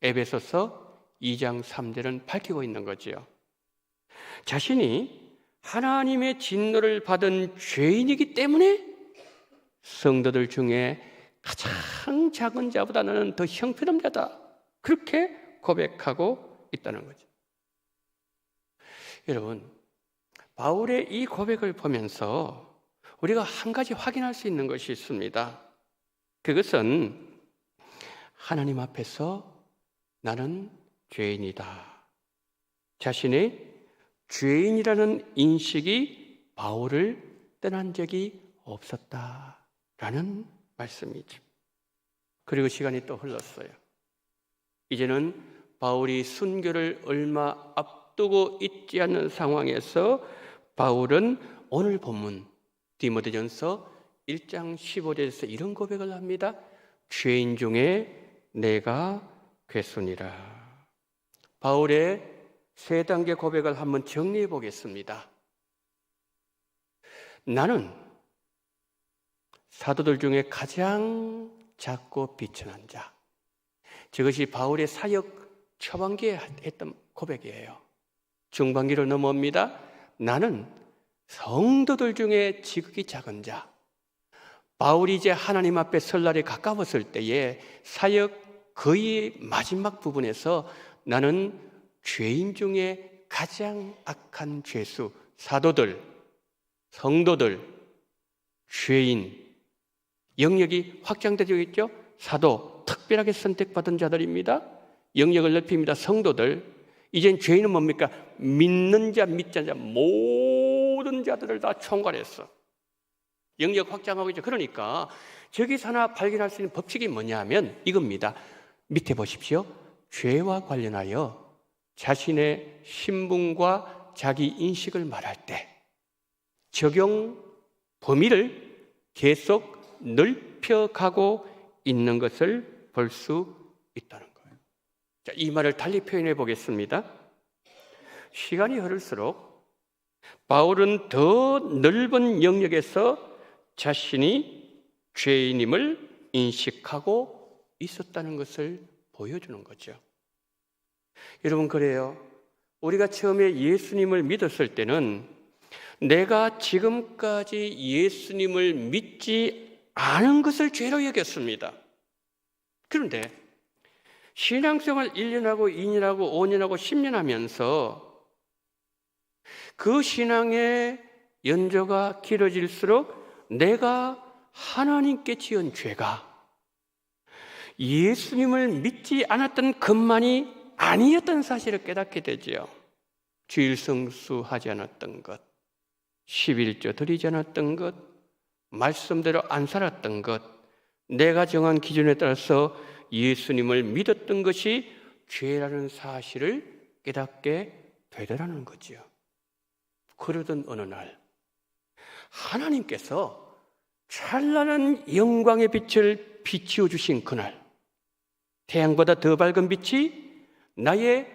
에베소서 2장 3절은 밝히고 있는 거지요. 자신이 하나님의 진노를 받은 죄인이기 때문에 성도들 중에 가장 작은 자보다 나는 더 형편없는 자다. 그렇게 고백하고 있다는 거죠. 여러분, 바울의 이 고백을 보면서 우리가 한 가지 확인할 수 있는 것이 있습니다. 그것은 하나님 앞에서 나는 죄인이다. 자신의 죄인이라는 인식이 바울을 떠난 적이 없었다라는 말씀이죠. 그리고 시간이 또 흘렀어요. 이제는 바울이 순교를 얼마 앞두고 있지 않는 상황에서 바울은 오늘 본문 디모데전서 1장 15절에서 이런 고백을 합니다. 죄인 중에 내가 괴순이라. 바울의 세 단계 고백을 한번 정리해 보겠습니다. 나는 사도들 중에 가장 작고 비천한 자. 저것이 바울의 사역 초반기에 했던 고백이에요. 중반기로 넘어옵니다. 나는 성도들 중에 지극히 작은 자. 바울이 이제 하나님 앞에 설 날이 가까웠을 때에 사역 거의 마지막 부분에서 나는 죄인 중에 가장 악한 죄수, 사도들, 성도들, 죄인, 영역이 확장되고 있죠. 사도, 특별하게 선택받은 자들입니다. 영역을 넓힙니다. 성도들. 이젠 죄인은 뭡니까? 믿는 자, 믿지 않는 자 모든 자들을 다 총괄했어. 영역 확장하고 있죠. 그러니까 저기서 하나 발견할 수 있는 법칙이 뭐냐면 이겁니다. 밑에 보십시오. 죄와 관련하여 자신의 신분과 자기 인식을 말할 때 적용 범위를 계속 넓혀가고 있는 것을 볼 수 있다는 거예요. 자, 이 말을 달리 표현해 보겠습니다. 시간이 흐를수록 바울은 더 넓은 영역에서 자신이 죄인임을 인식하고 있었다는 것을 보여주는 거죠. 여러분, 그래요. 우리가 처음에 예수님을 믿었을 때는 내가 지금까지 예수님을 믿지 않은 것을 죄로 여겼습니다. 그런데 신앙생활 1년하고 2년하고 5년하고 10년 하면서 그 신앙의 연조가 길어질수록 내가 하나님께 지은 죄가 예수님을 믿지 않았던 것만이 아니었던 사실을 깨닫게 되지요. 주일 성수하지 않았던 것, 11조 드리지 않았던 것, 말씀대로 안 살았던 것, 내가 정한 기준에 따라서 예수님을 믿었던 것이 죄라는 사실을 깨닫게 되더라는 거지요. 그러던 어느 날 하나님께서 찬란한 영광의 빛을 비추어 주신 그날, 태양보다 더 밝은 빛이 나의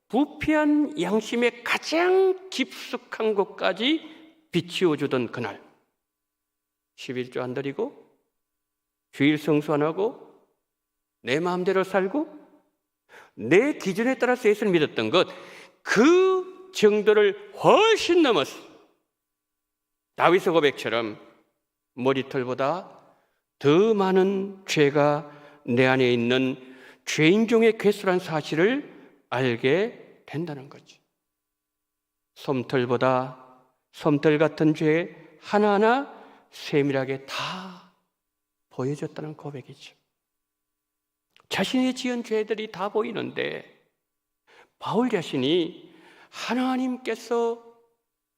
부패한 양심의 가장 깊숙한 곳까지 비추어 주던 그날, 11조 안 드리고 주일 성수 안 하고 내 마음대로 살고 내 기준에 따라서 예수를 믿었던 것, 그 정도를 훨씬 넘었어. 다윗의 고백처럼 머리털보다 더 많은 죄가 내 안에 있는 죄인 중의 괴수란 사실을 알게 된다는 거지. 솜털보다 솜털 같은 죄 하나하나 세밀하게 다 보여줬다는 고백이죠. 자신이 지은 죄들이 다 보이는데 바울 자신이 하나님께서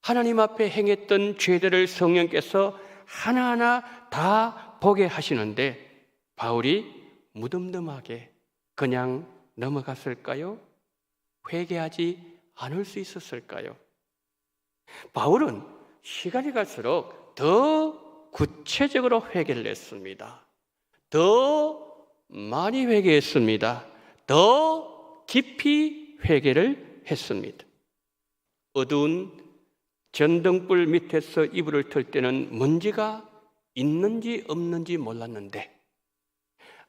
하나님 앞에 행했던 죄들을 성령께서 하나하나 다 보게 하시는데 바울이 무덤덤하게 그냥 넘어갔을까요? 회개하지 않을 수 있었을까요? 바울은 시간이 갈수록 더 구체적으로 회개를 했습니다. 더 많이 회개했습니다. 더 깊이 회개를 했습니다. 어두운 전등불 밑에서 이불을 틀 때는 먼지가 있는지 없는지 몰랐는데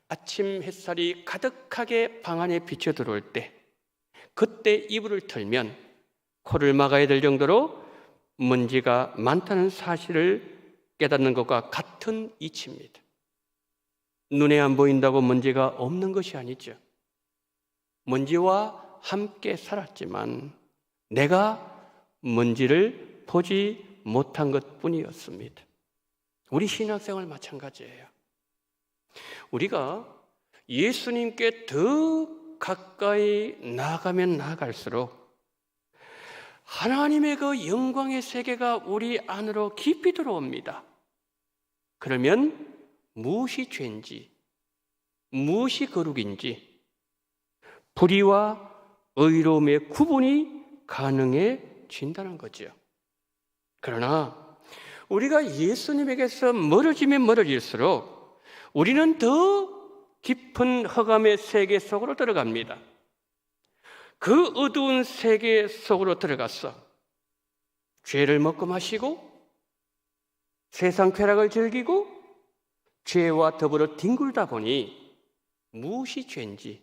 아침 햇살이 가득하게 방 안에 비쳐 들어올 때 그때 이불을 틀면 코를 막아야 될 정도로 먼지가 많다는 사실을 깨닫는 것과 같은 이치입니다. 눈에 안 보인다고 먼지가 없는 것이 아니죠. 먼지와 함께 살았지만 내가 먼지를 보지 못한 것뿐이었습니다. 우리 신앙생활 마찬가지예요. 우리가 예수님께 더 가까이 나아가면 나아갈수록 하나님의 그 영광의 세계가 우리 안으로 깊이 들어옵니다. 그러면 무엇이 죄인지, 무엇이 거룩인지 불의와 의로움의 구분이 가능해진다는 거죠. 그러나 우리가 예수님에게서 멀어지면 멀어질수록 우리는 더 깊은 흑암의 세계 속으로 들어갑니다. 그 어두운 세계 속으로 들어가서 죄를 먹고 마시고 세상 쾌락을 즐기고 죄와 더불어 뒹굴다 보니 무엇이 죄인지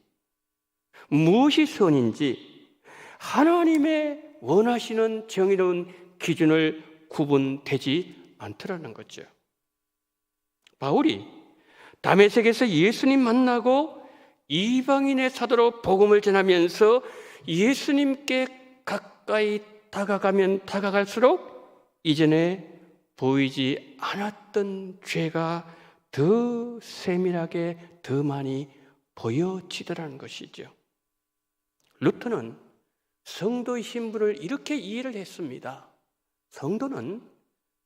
무엇이 선인지 하나님의 원하시는 정의로운 기준을 구분되지 않더라는 거죠. 바울이 다메섹에서 예수님 만나고 이방인의 사도로 복음을 전하면서 예수님께 가까이 다가가면 다가갈수록 이전에 보이지 않았던 죄가 더 세밀하게 더 많이 보여지더라는 것이죠. 루터는 성도의 신분을 이렇게 이해를 했습니다. 성도는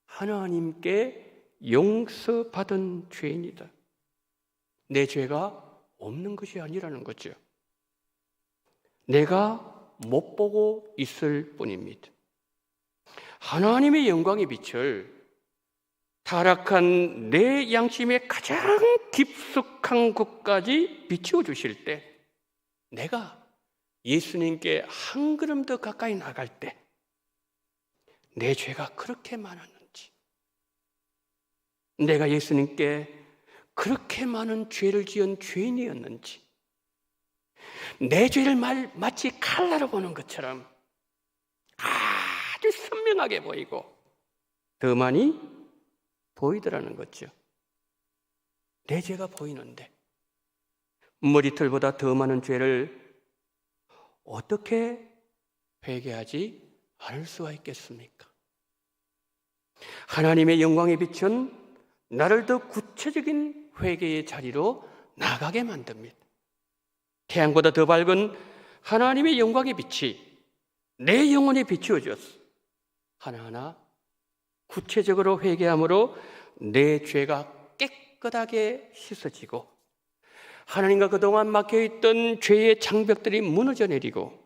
하나님께 용서받은 죄인이다. 내 죄가 없는 것이 아니라는 거죠. 내가 못 보고 있을 뿐입니다. 하나님의 영광의 빛을 타락한 내 양심의 가장 깊숙한 곳까지 비추어 주실 때 내가 예수님께 한 걸음 더 가까이 나갈 때 내 죄가 그렇게 많았는지, 내가 예수님께 그렇게 많은 죄를 지은 죄인이었는지, 내 죄를 마치 칼날로 보는 것처럼 아주 선명하게 보이고 더 많이 보이더라는 거죠. 내 죄가 보이는데 머리털보다 더 많은 죄를 어떻게 회개하지 않을 수가 있겠습니까? 하나님의 영광의 빛은 나를 더 구체적인 회개의 자리로 나가게 만듭니다. 태양보다 더 밝은 하나님의 영광의 빛이 내 영혼에 비추어 주었어. 하나하나 구체적으로 회개함으로 내 죄가 깨끗하게 씻어지고 하나님과 그동안 막혀있던 죄의 장벽들이 무너져 내리고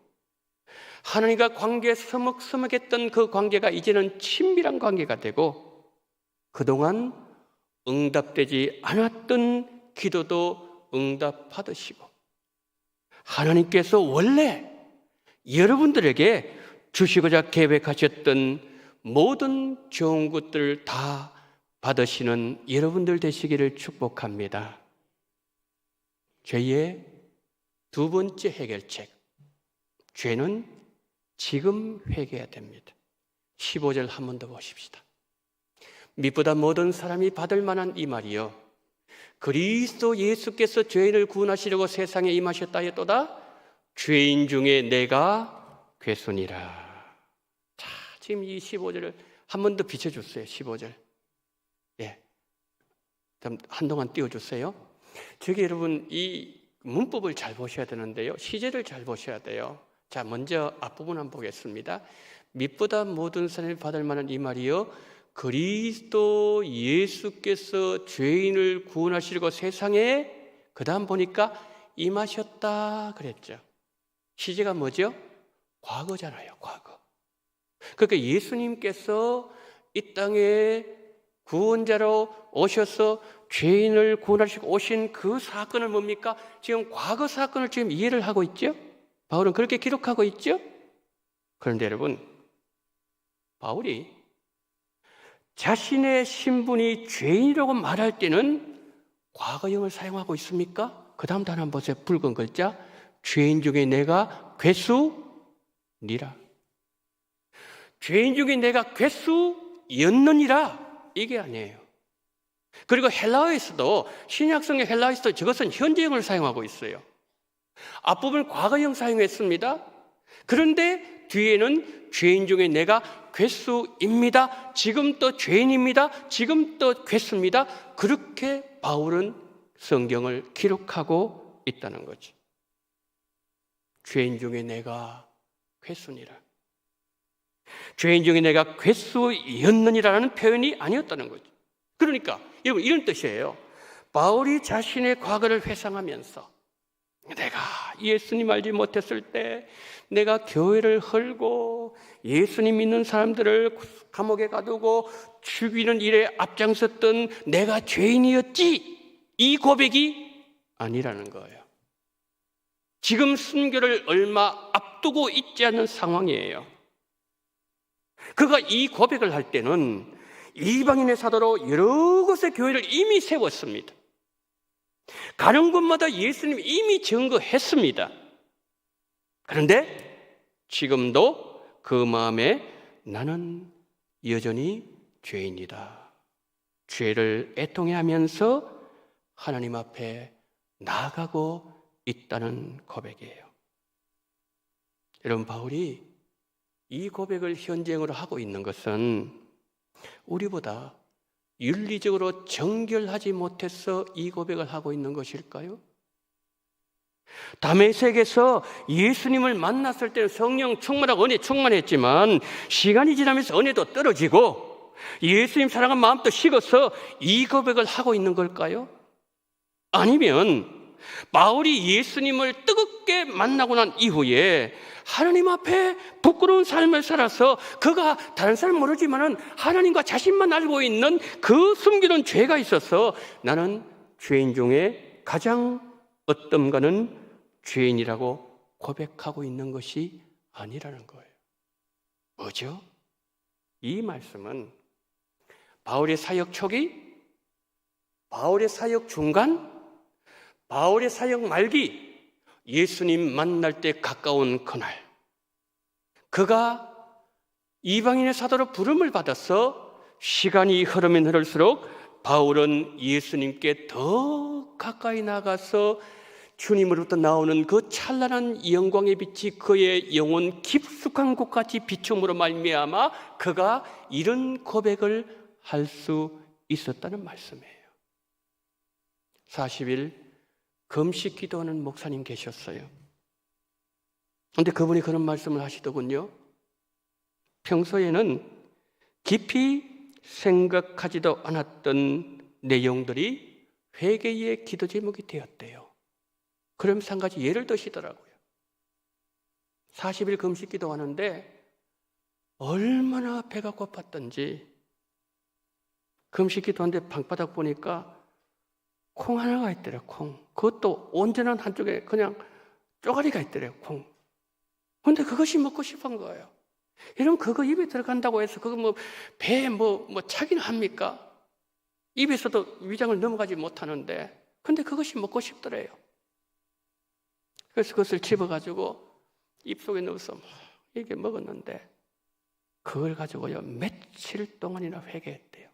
하나님과 관계 서먹서먹했던 그 관계가 이제는 친밀한 관계가 되고 그동안 응답되지 않았던 기도도 응답받으시고, 하나님께서 원래 여러분들에게 주시고자 계획하셨던 모든 좋은 것들을 다 받으시는 여러분들 되시기를 축복합니다. 죄의 두 번째 해결책, 죄는 지금 회개해야 됩니다. 15절 한 번 더 보십시다. 믿보다 모든 사람이 받을 만한 이 말이요, 그리스도 예수께서 죄인을 구원하시려고 세상에 임하셨다 했도다. 죄인 중에 내가 괴순이라. 자, 지금 이 15절을 한 번 더 비춰주세요. 15절. 예, 한동안 띄워주세요. 저기 여러분, 이 문법을 잘 보셔야 되는데요, 시제를 잘 보셔야 돼요. 자, 먼저 앞부분 한번 보겠습니다. 믿보다 모든 사람이 받을 만한 이 말이요, 그리스도 예수께서 죄인을 구원하시려고 세상에, 그 다음 보니까 임하셨다 그랬죠. 시제가 뭐죠? 과거잖아요, 과거. 그러니까 예수님께서 이 땅에 구원자로 오셔서 죄인을 구원하시고 오신 그 사건을 뭡니까? 지금 과거 사건을 지금 이해를 하고 있죠? 바울은 그렇게 기록하고 있죠? 그런데 여러분, 바울이 자신의 신분이 죄인이라고 말할 때는 과거형을 사용하고 있습니까? 그 다음 단어 한번 보세요. 붉은 글자. 죄인 중에 내가 괴수니라. 죄인 중에 내가 괴수였느니라. 이게 아니에요. 그리고 헬라어에서도, 신약성의 헬라어에서도 저것은 현재형을 사용하고 있어요. 앞부분 과거형 사용했습니다. 그런데 뒤에는 죄인 중에 내가 괴수입니다. 지금 또 죄인입니다. 지금 또 괴수입니다. 그렇게 바울은 성경을 기록하고 있다는 거죠. 죄인 중에 내가 괴수니라. 죄인 중에 내가 괴수였느니라는 표현이 아니었다는 거죠. 그러니까 여러분, 이런 뜻이에요. 바울이 자신의 과거를 회상하면서, 내가 예수님 알지 못했을 때 내가 교회를 헐고 예수님 믿는 사람들을 감옥에 가두고 죽이는 일에 앞장섰던 내가 죄인이었지, 이 고백이 아니라는 거예요. 지금 순교를 얼마 앞두고 있지 않은 상황이에요. 그가 이 고백을 할 때는 이방인의 사도로 여러 곳의 교회를 이미 세웠습니다. 가는 곳마다 예수님이 이미 증거했습니다. 그런데 지금도 그 마음에 나는 여전히 죄인이다, 죄를 애통해하면서 하나님 앞에 나아가고 있다는 고백이에요. 여러분, 바울이 이 고백을 현재형으로 하고 있는 것은 우리보다 윤리적으로 정결하지 못해서 이 고백을 하고 있는 것일까요? 다메섹에서 예수님을 만났을 때는 성령 충만하고 은혜 충만했지만 시간이 지나면서 은혜도 떨어지고 예수님 사랑한 마음도 식어서 이 고백을 하고 있는 걸까요? 아니면 바울이 예수님을 뜨겁게 만나고 난 이후에 하나님 앞에 부끄러운 삶을 살아서 그가 다른 사람 모르지만 하나님과 자신만 알고 있는 그 숨기는 죄가 있어서 나는 죄인 중에 가장 어떤가는 죄인이라고 고백하고 있는 것이 아니라는 거예요. 뭐죠? 이 말씀은 바울의 사역 초기, 바울의 사역 중간, 바울의 사역 말기, 예수님 만날 때 가까운 그날, 그가 이방인의 사도로 부름을 받아서 시간이 흐르면 흐를수록 바울은 예수님께 더 가까이 나가서 주님으로부터 나오는 그 찬란한 영광의 빛이 그의 영혼 깊숙한 곳까지 비춤으로 말미암아 그가 이런 고백을 할 수 있었다는 말씀이에요. 40일 금식 기도하는 목사님 계셨어요. 그런데 그분이 그런 말씀을 하시더군요. 평소에는 깊이 생각하지도 않았던 내용들이 회개의 기도 제목이 되었대요. 그러면서 한 가지 예를 드시더라고요. 40일 금식 기도하는데 얼마나 배가 고팠던지 금식 기도하는데 방바닥 보니까 콩 하나가 있더래요. 콩. 그것도 온전한 한쪽에 그냥 쪼가리가 있더래요. 콩. 근데 그것이 먹고 싶은 거예요. 여러분, 그거 입에 들어간다고 해서 그거 뭐 배에 뭐 차기는 합니까? 입에서도 위장을 넘어가지 못하는데, 근데 그것이 먹고 싶더래요. 그래서 그것을 집어가지고 입속에 넣어서 이렇게 먹었는데, 그걸 가지고요 며칠 동안이나 회개했대요.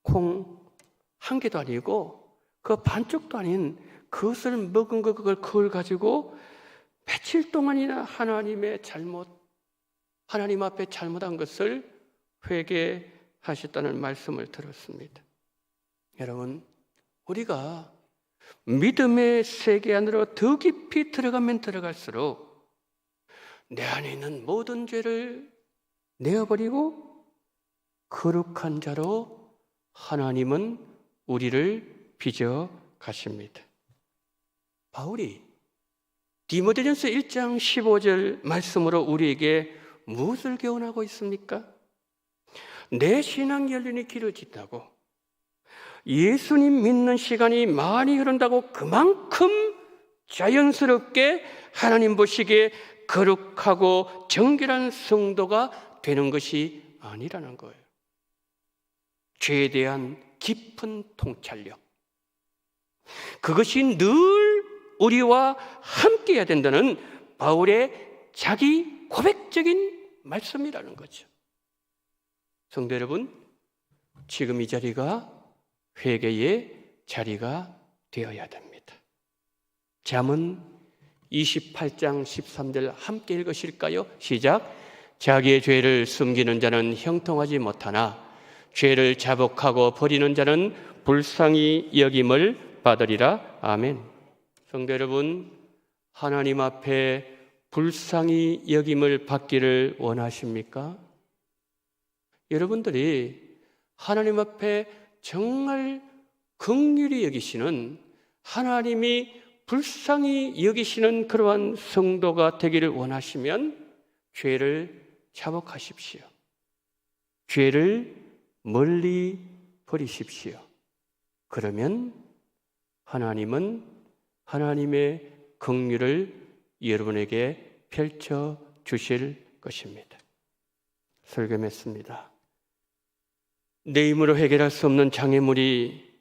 콩 한 개도 아니고 그 반쪽도 아닌 그것을 먹은 거, 그걸 가지고 며칠 동안이나 하나님 앞에 잘못한 것을 회개하셨다는 말씀을 들었습니다. 여러분, 우리가 믿음의 세계 안으로 더 깊이 들어가면 들어갈수록 내 안에 있는 모든 죄를 내어버리고 거룩한 자로 하나님은 우리를 빚어 가십니다. 바울이 디모데전서 1장 15절 말씀으로 우리에게 무엇을 교훈하고 있습니까? 내 신앙 연륜이 길어진다고, 예수님 믿는 시간이 많이 흐른다고 그만큼 자연스럽게 하나님 보시기에 거룩하고 정결한 성도가 되는 것이 아니라는 거예요. 죄에 대한 깊은 통찰력, 그것이 늘 우리와 함께 해야 된다는 바울의 자기 고백적인 말씀이라는 거죠. 성도 여러분, 지금 이 자리가 회개의 자리가 되어야 됩니다. 잠언 28장 13절 함께 읽으실까요? 시작. 자기의 죄를 숨기는 자는 형통하지 못하나 죄를 자복하고 버리는 자는 불쌍히 여김을 받으리라. 아멘. 성도 여러분, 하나님 앞에 불쌍히 여김을 받기를 원하십니까? 여러분들이 하나님 앞에 정말 긍휼히 여기시는, 하나님이 불쌍히 여기시는 그러한 성도가 되기를 원하시면 죄를 자복하십시오. 죄를 멀리 버리십시오. 그러면 하나님은 하나님의 긍휼을 여러분에게 펼쳐 주실 것입니다. 설교했습니다. 내 힘으로 해결할 수 없는 장애물이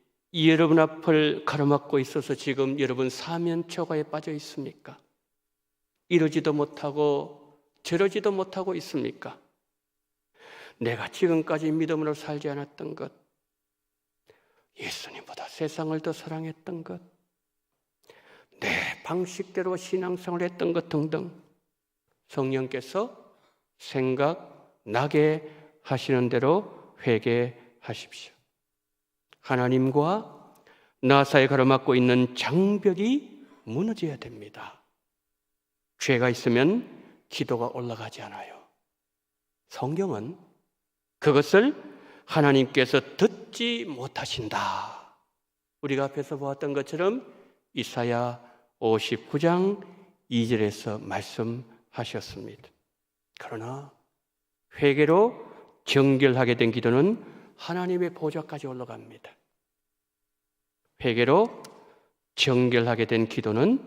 여러분 앞을 가로막고 있어서 지금 여러분 사면초가에 빠져 있습니까? 이러지도 못하고 저러지도 못하고 있습니까? 내가 지금까지 믿음으로 살지 않았던 것, 예수님보다 세상을 더 사랑했던 것, 내 방식대로 신앙생활을 했던 것 등등, 성령께서 생각나게 하시는 대로 회개하십시오. 하나님과 나 사이에 가로막고 있는 장벽이 무너져야 됩니다. 죄가 있으면 기도가 올라가지 않아요. 성경은 그것을 하나님께서 듣지 못하신다. 우리가 앞에서 보았던 것처럼 이사야 59장 2절에서 말씀하셨습니다. 그러나 회개로 정결하게 된 기도는 하나님의 보좌까지 올라갑니다. 회개로 정결하게 된 기도는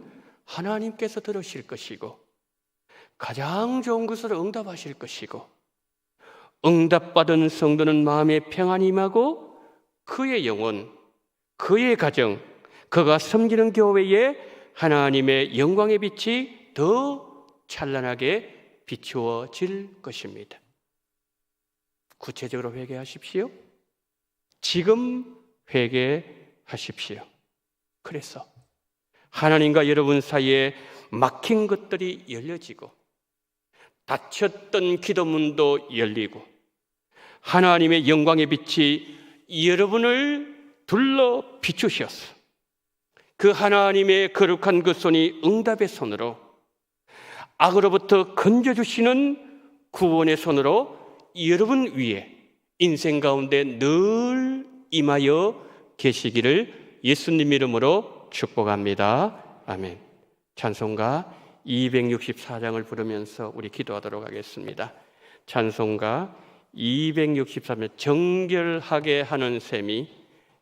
하나님께서 들으실 것이고 가장 좋은 것으로 응답하실 것이고, 응답받은 성도는 마음에 평안이 임하고 그의 영혼, 그의 가정, 그가 섬기는 교회에 하나님의 영광의 빛이 더 찬란하게 비추어질 것입니다. 구체적으로 회개하십시오. 지금 회개하십시오. 그래서 하나님과 여러분 사이에 막힌 것들이 열려지고 닫혔던 기도문도 열리고 하나님의 영광의 빛이 여러분을 둘러 비추셔서 그 하나님의 거룩한 그 손이 응답의 손으로, 악으로부터 건져주시는 구원의 손으로 여러분 위에 인생 가운데 늘 임하여 계시기를 예수님 이름으로 축복합니다. 아멘. 찬송가 264장을 부르면서 우리 기도하도록 하겠습니다. 찬송가 263편 정결하게 하는 셈이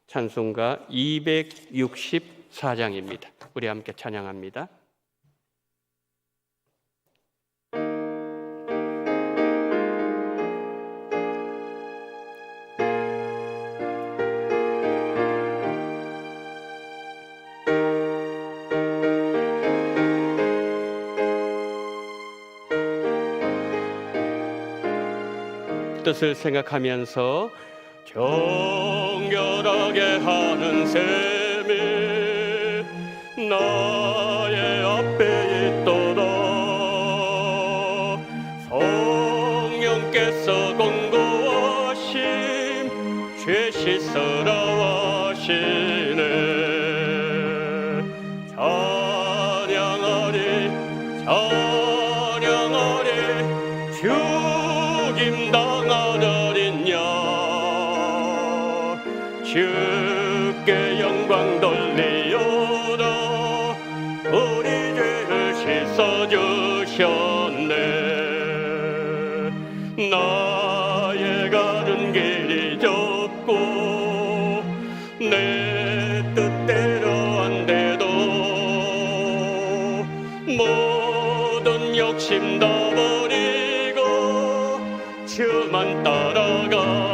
찬송가 264장입니다. 우리 함께 찬양합니다. 뜻을 생각하면서 정결하게 하는 셈이 나의 앞에 있도록 성령께서 공고하심 죄 씻으라 하시네. 찬양하리 찬양하리 죽임당한 어린 양 주께 영광 돌리오라. 우리 죄를 씻어주셨네. 나의 가는 길이 좁고 내 뜻대로 안 돼도 모든 욕심 다 버리고 주만 따라가겠네.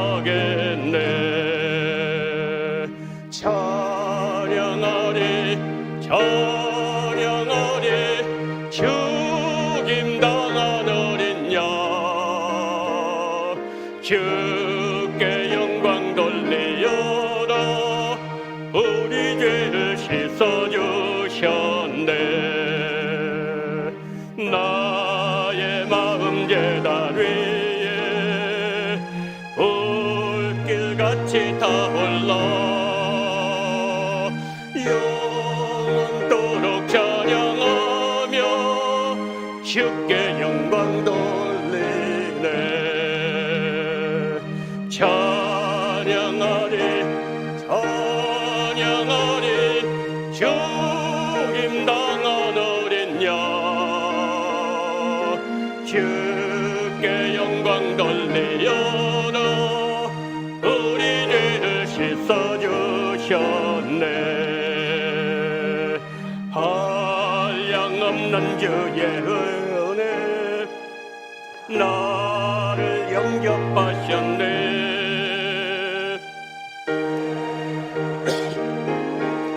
찬양하리 찬양하리 죽임당한 어린 양 주께 영광 돌리오라. 우리 죄를 씻어주셨네. 나의 마음 제단 위에 불길같이 타올라 영원토록 찬양하며 주께 영광 돌리네. 찬양하리 찬양하리 죽임당한 어린 양 주께 영광 돌리오라. 우리 죄를 씻어주셨네. 한량없는 주의 은혜 나를 영접하셨네.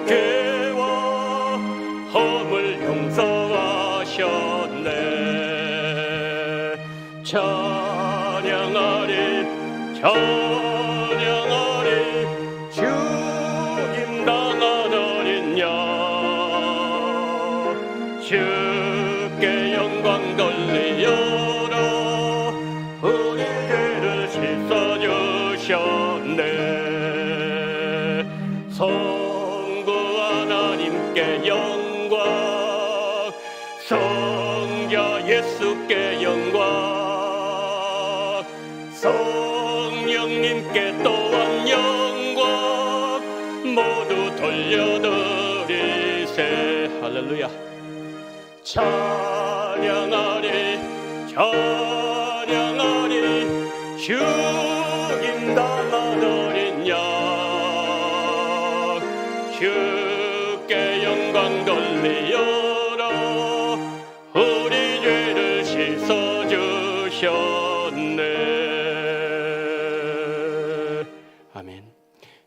죄와 허물 용서하셨네. 찬양하리 찬양하리 죽임당한 어린 양 주께 영광 돌리오라. 우리 죄를 씻어주셨네. 성부 하나님께 영광 성자 예수께 영광 성령님께 또한 영광 모두 돌려드리세. 할렐루야. 찬양하리 찬양하리 죽임당한 어린 양 주께 영광 돌리오라. 우리 죄를 씻어주셨네. 아멘.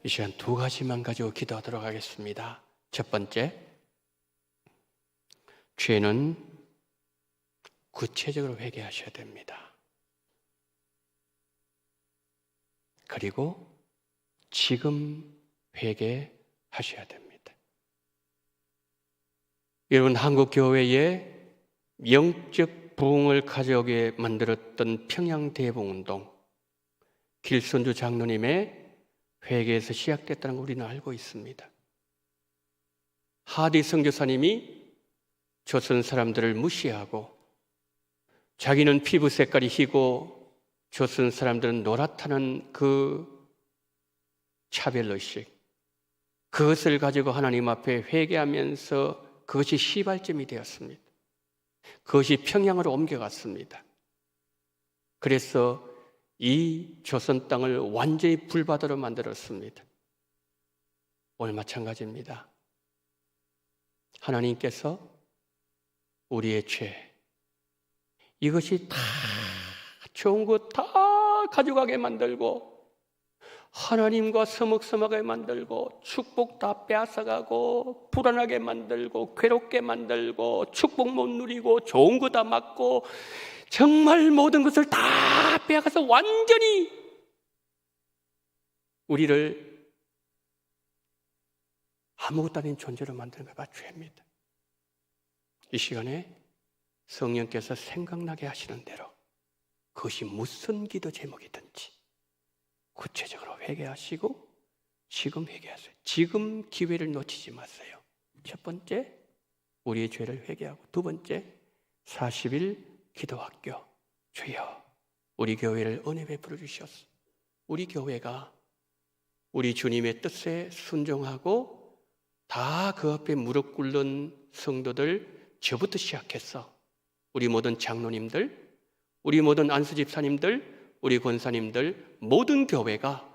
이 시간 두 가지만 가지고 기도하도록 하겠습니다. 첫 번째, 죄는 구체적으로 회개하셔야 됩니다. 그리고 지금 회개하셔야 됩니다. 여러분, 한국 교회에 영적 부흥을 가져오게 만들었던 평양대복운동, 길손주 장로님의 회개에서 시작됐다는 걸 우리는 알고 있습니다. 하디 선교사님이 조선 사람들을 무시하고 자기는 피부 색깔이 희고 조선 사람들은 노랗다는 그 차별의식, 그것을 가지고 하나님 앞에 회개하면서 그것이 시발점이 되었습니다. 그것이 평양으로 옮겨갔습니다. 그래서 이 조선 땅을 완전히 불바다로 만들었습니다. 오늘 마찬가지입니다. 하나님께서 우리의 죄, 이것이 다 좋은 것 다 가져가게 만들고 하나님과 서먹서먹하게 만들고 축복 다 빼앗아가고 불안하게 만들고 괴롭게 만들고 축복 못 누리고 좋은 거 다 막고 정말 모든 것을 다 빼앗아서 완전히 우리를 아무것도 아닌 존재로 만드는 것이 죄입니다. 이 시간에 성령께서 생각나게 하시는 대로 그것이 무슨 기도 제목이든지 구체적으로 회개하시고 지금 회개하세요. 지금 기회를 놓치지 마세요. 첫 번째, 우리의 죄를 회개하고, 두 번째, 40일 기도학교. 주여, 우리 교회를 은혜 베풀어 주시옵소서. 우리 교회가 우리 주님의 뜻에 순종하고 다 그 앞에 무릎 꿇는 성도들, 저부터 시작해서 우리 모든 장로님들, 우리 모든 안수집사님들, 우리 권사님들, 모든 교회가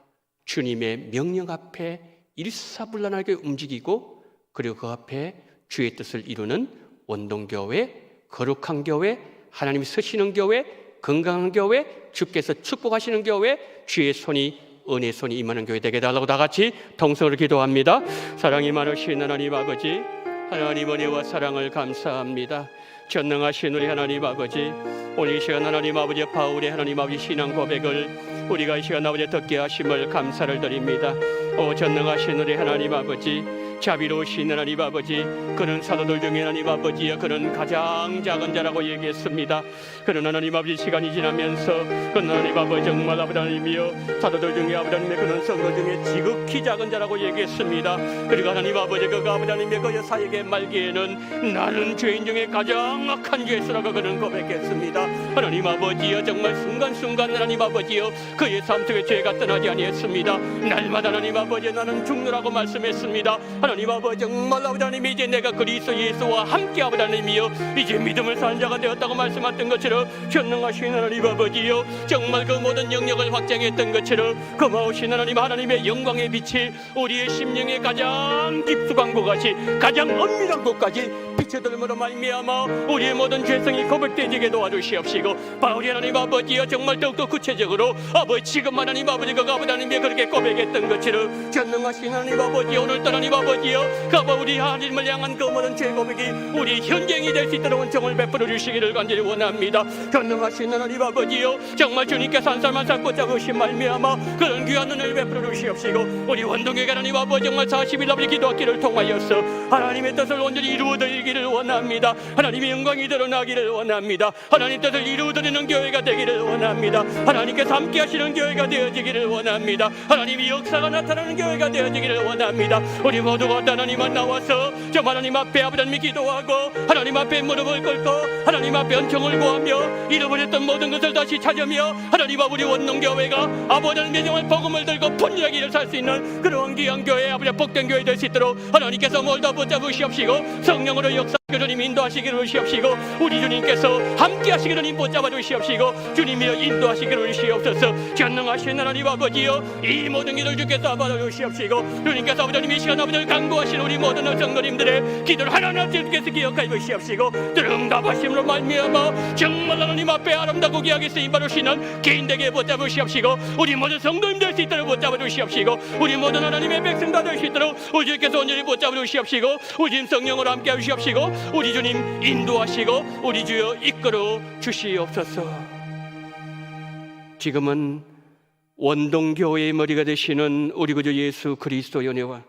주님의 명령 앞에 일사불란하게 움직이고, 그리고 그 앞에 주의 뜻을 이루는 원동교회, 거룩한 교회, 하나님이 서시는 교회, 건강한 교회, 주께서 축복하시는 교회, 주의 손이, 은혜의 손이 임하는 교회 되게 달라고 다 같이 통성으로 기도합니다. 사랑이 많으신 하나님 아버지, 하나님 은혜와 사랑을 감사합니다. 전능하신 우리 하나님 아버지, 오늘 이 시간 하나님 아버지 바울의 하나님 아버지 신앙 고백을 우리가 이 시간 아버지 듣게 하심을 감사를 드립니다. 오 전능하신 우리 하나님 아버지, 자비로우신 하나님 아버지, 그는 사도들 중에 하나님 아버지여 그는 가장 작은 자라고 얘기했습니다. 그는 하나님 아버지 시간이 지나면서 그는 하나님 아버지 정말 아버지 하나님이여 사도들 중에 아버지 하나님의 그는 성도 중에 지극히 작은 자라고 얘기했습니다. 그리고 하나님 아버지 그가 아버지 하나님의 그 여사에게 말기에는 나는 죄인 중에 가장 악한 죄수라고 그는 고백했습니다. 하나님 아버지여 정말 순간순간 하나님 아버지여 그의 삶 속에 죄가 떠나지 아니했습니다. 날마다 하나님 아버지 나는 죽노라고 말씀했습니다. 하나님 아버지 정말 아버지 하나님 이제 내가 그리스도 예수와 함께 아버지 하나님이여 이제 믿음을 사는 자가 되었다고 말씀하셨던 것처럼 전능하신 하나님 아버지여 정말 그 모든 영역을 확장했던 것처럼 고마우신 하나님, 하나님의 영광의 빛이 우리의 심령에 가장 깊숙한 곳까지 가장 엄밀한 곳까지 비춰들므로 말미암아 우리의 모든 죄성이 고백되게 도와주시옵시고, 바울이 하나님 아버지여 정말 더욱더 구체적으로 아버지 지금 하나님 아버지 그가 아버지 하나님이 그렇게 고백했던 것처럼 전능하신 하나님 아버지 오늘따라 하나님 아버지여 그가 우리 하나님을 향한 그 모든 죄 고백이 우리 현장이 될 수 있도록 은총을 베풀어 주시기를 간절히 원합니다. 전능하신 하나님 아버지여 정말 주님께서 한 살 한 살 붙잡으신 말미암아 그런 귀한 은혜를 베풀어 주시옵시고, 우리 원동교회 하나님 아버지 정말 40일 아버지 기도학기를 통하여서 하나님의 뜻을 온전히 이루어드리기를 원합니다. 하나님의 영광이 드러나기를 원합니다. 하나님 뜻을 이루어드리는 교회가 되기를 원합니다. 하나님께서 함께 하시는 교회가 되어지기를 원합니다. 하나님의 역사가 나타나는 교회가 되어지기를 원합니다. 우리 모두가 하나님만 나와서 저 하나님 앞에 아버지 하나님 기도하고 하나님 앞에 무릎을 꿇고 하나님 앞에 은총을 구하며 잃어버렸던 모든 것을 다시 찾으며 하나님 아버지 원동교회가 아버지 하나님의 정말 복음을 들고 분명하게 일을 살 수 있는 그런 귀한 교회, 아버지 복된 교회 될 수 있도록 하나님께서 몰다 붙잡으시옵시고 성령으로 역사 주님 인도하시기를 시옵시고, 우리 주님께서 함께 하시기를 붙잡아 주시옵시고 주님이여 인도하시기를 시옵소서. 전능하신 하나님 아버지여 이 모든 일을 주께서 받아 주시옵시고, 주님께서 아버지 하나님 이 시간 아버지를 간구하신 우리 모든 성도님들의 기도를 하나님 주께서 기억하여 주시옵시고, 응답하심으로 말미암아 정말 하나님 앞에 아름답고 귀하게 쓰임 받으시는 개인에게 붙잡아 주시옵시고, 우리 모든 성도님 될 수 있도록 붙잡아 주시옵시고, 우리 모든 하나님의 백성 다 될 수 있도록 우리 주께서 온전히 붙잡아 주시옵시고, 우리 주님 성령으로 함께 하시옵시고, 우리 주님 인도하시고 우리 주여 이끌어 주시옵소서. 지금은 원동교회의 머리가 되시는 우리 구주 예수 그리스도의 은혜와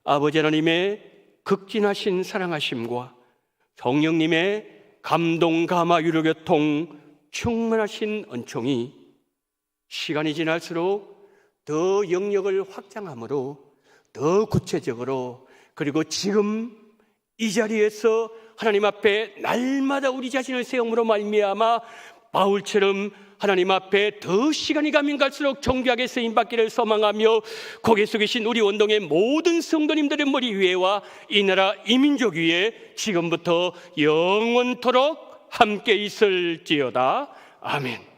아버지 하나님의 극진하신 사랑하심과 성령님의 감동 감화 유로교통 충만하신 은총이 시간이 지날수록 더 영역을 확장함으로 더 구체적으로, 그리고 지금 이 자리에서 하나님 앞에 날마다 우리 자신을 세움으로 말미암아 바울처럼 하나님 앞에 더 시간이 가면 갈수록 정교하게 쓰임받기를 소망하며 고개 숙이신 우리 원동의 모든 성도님들의 머리 위에와 이 나라 이 민족 위에 지금부터 영원토록 함께 있을지어다. 아멘.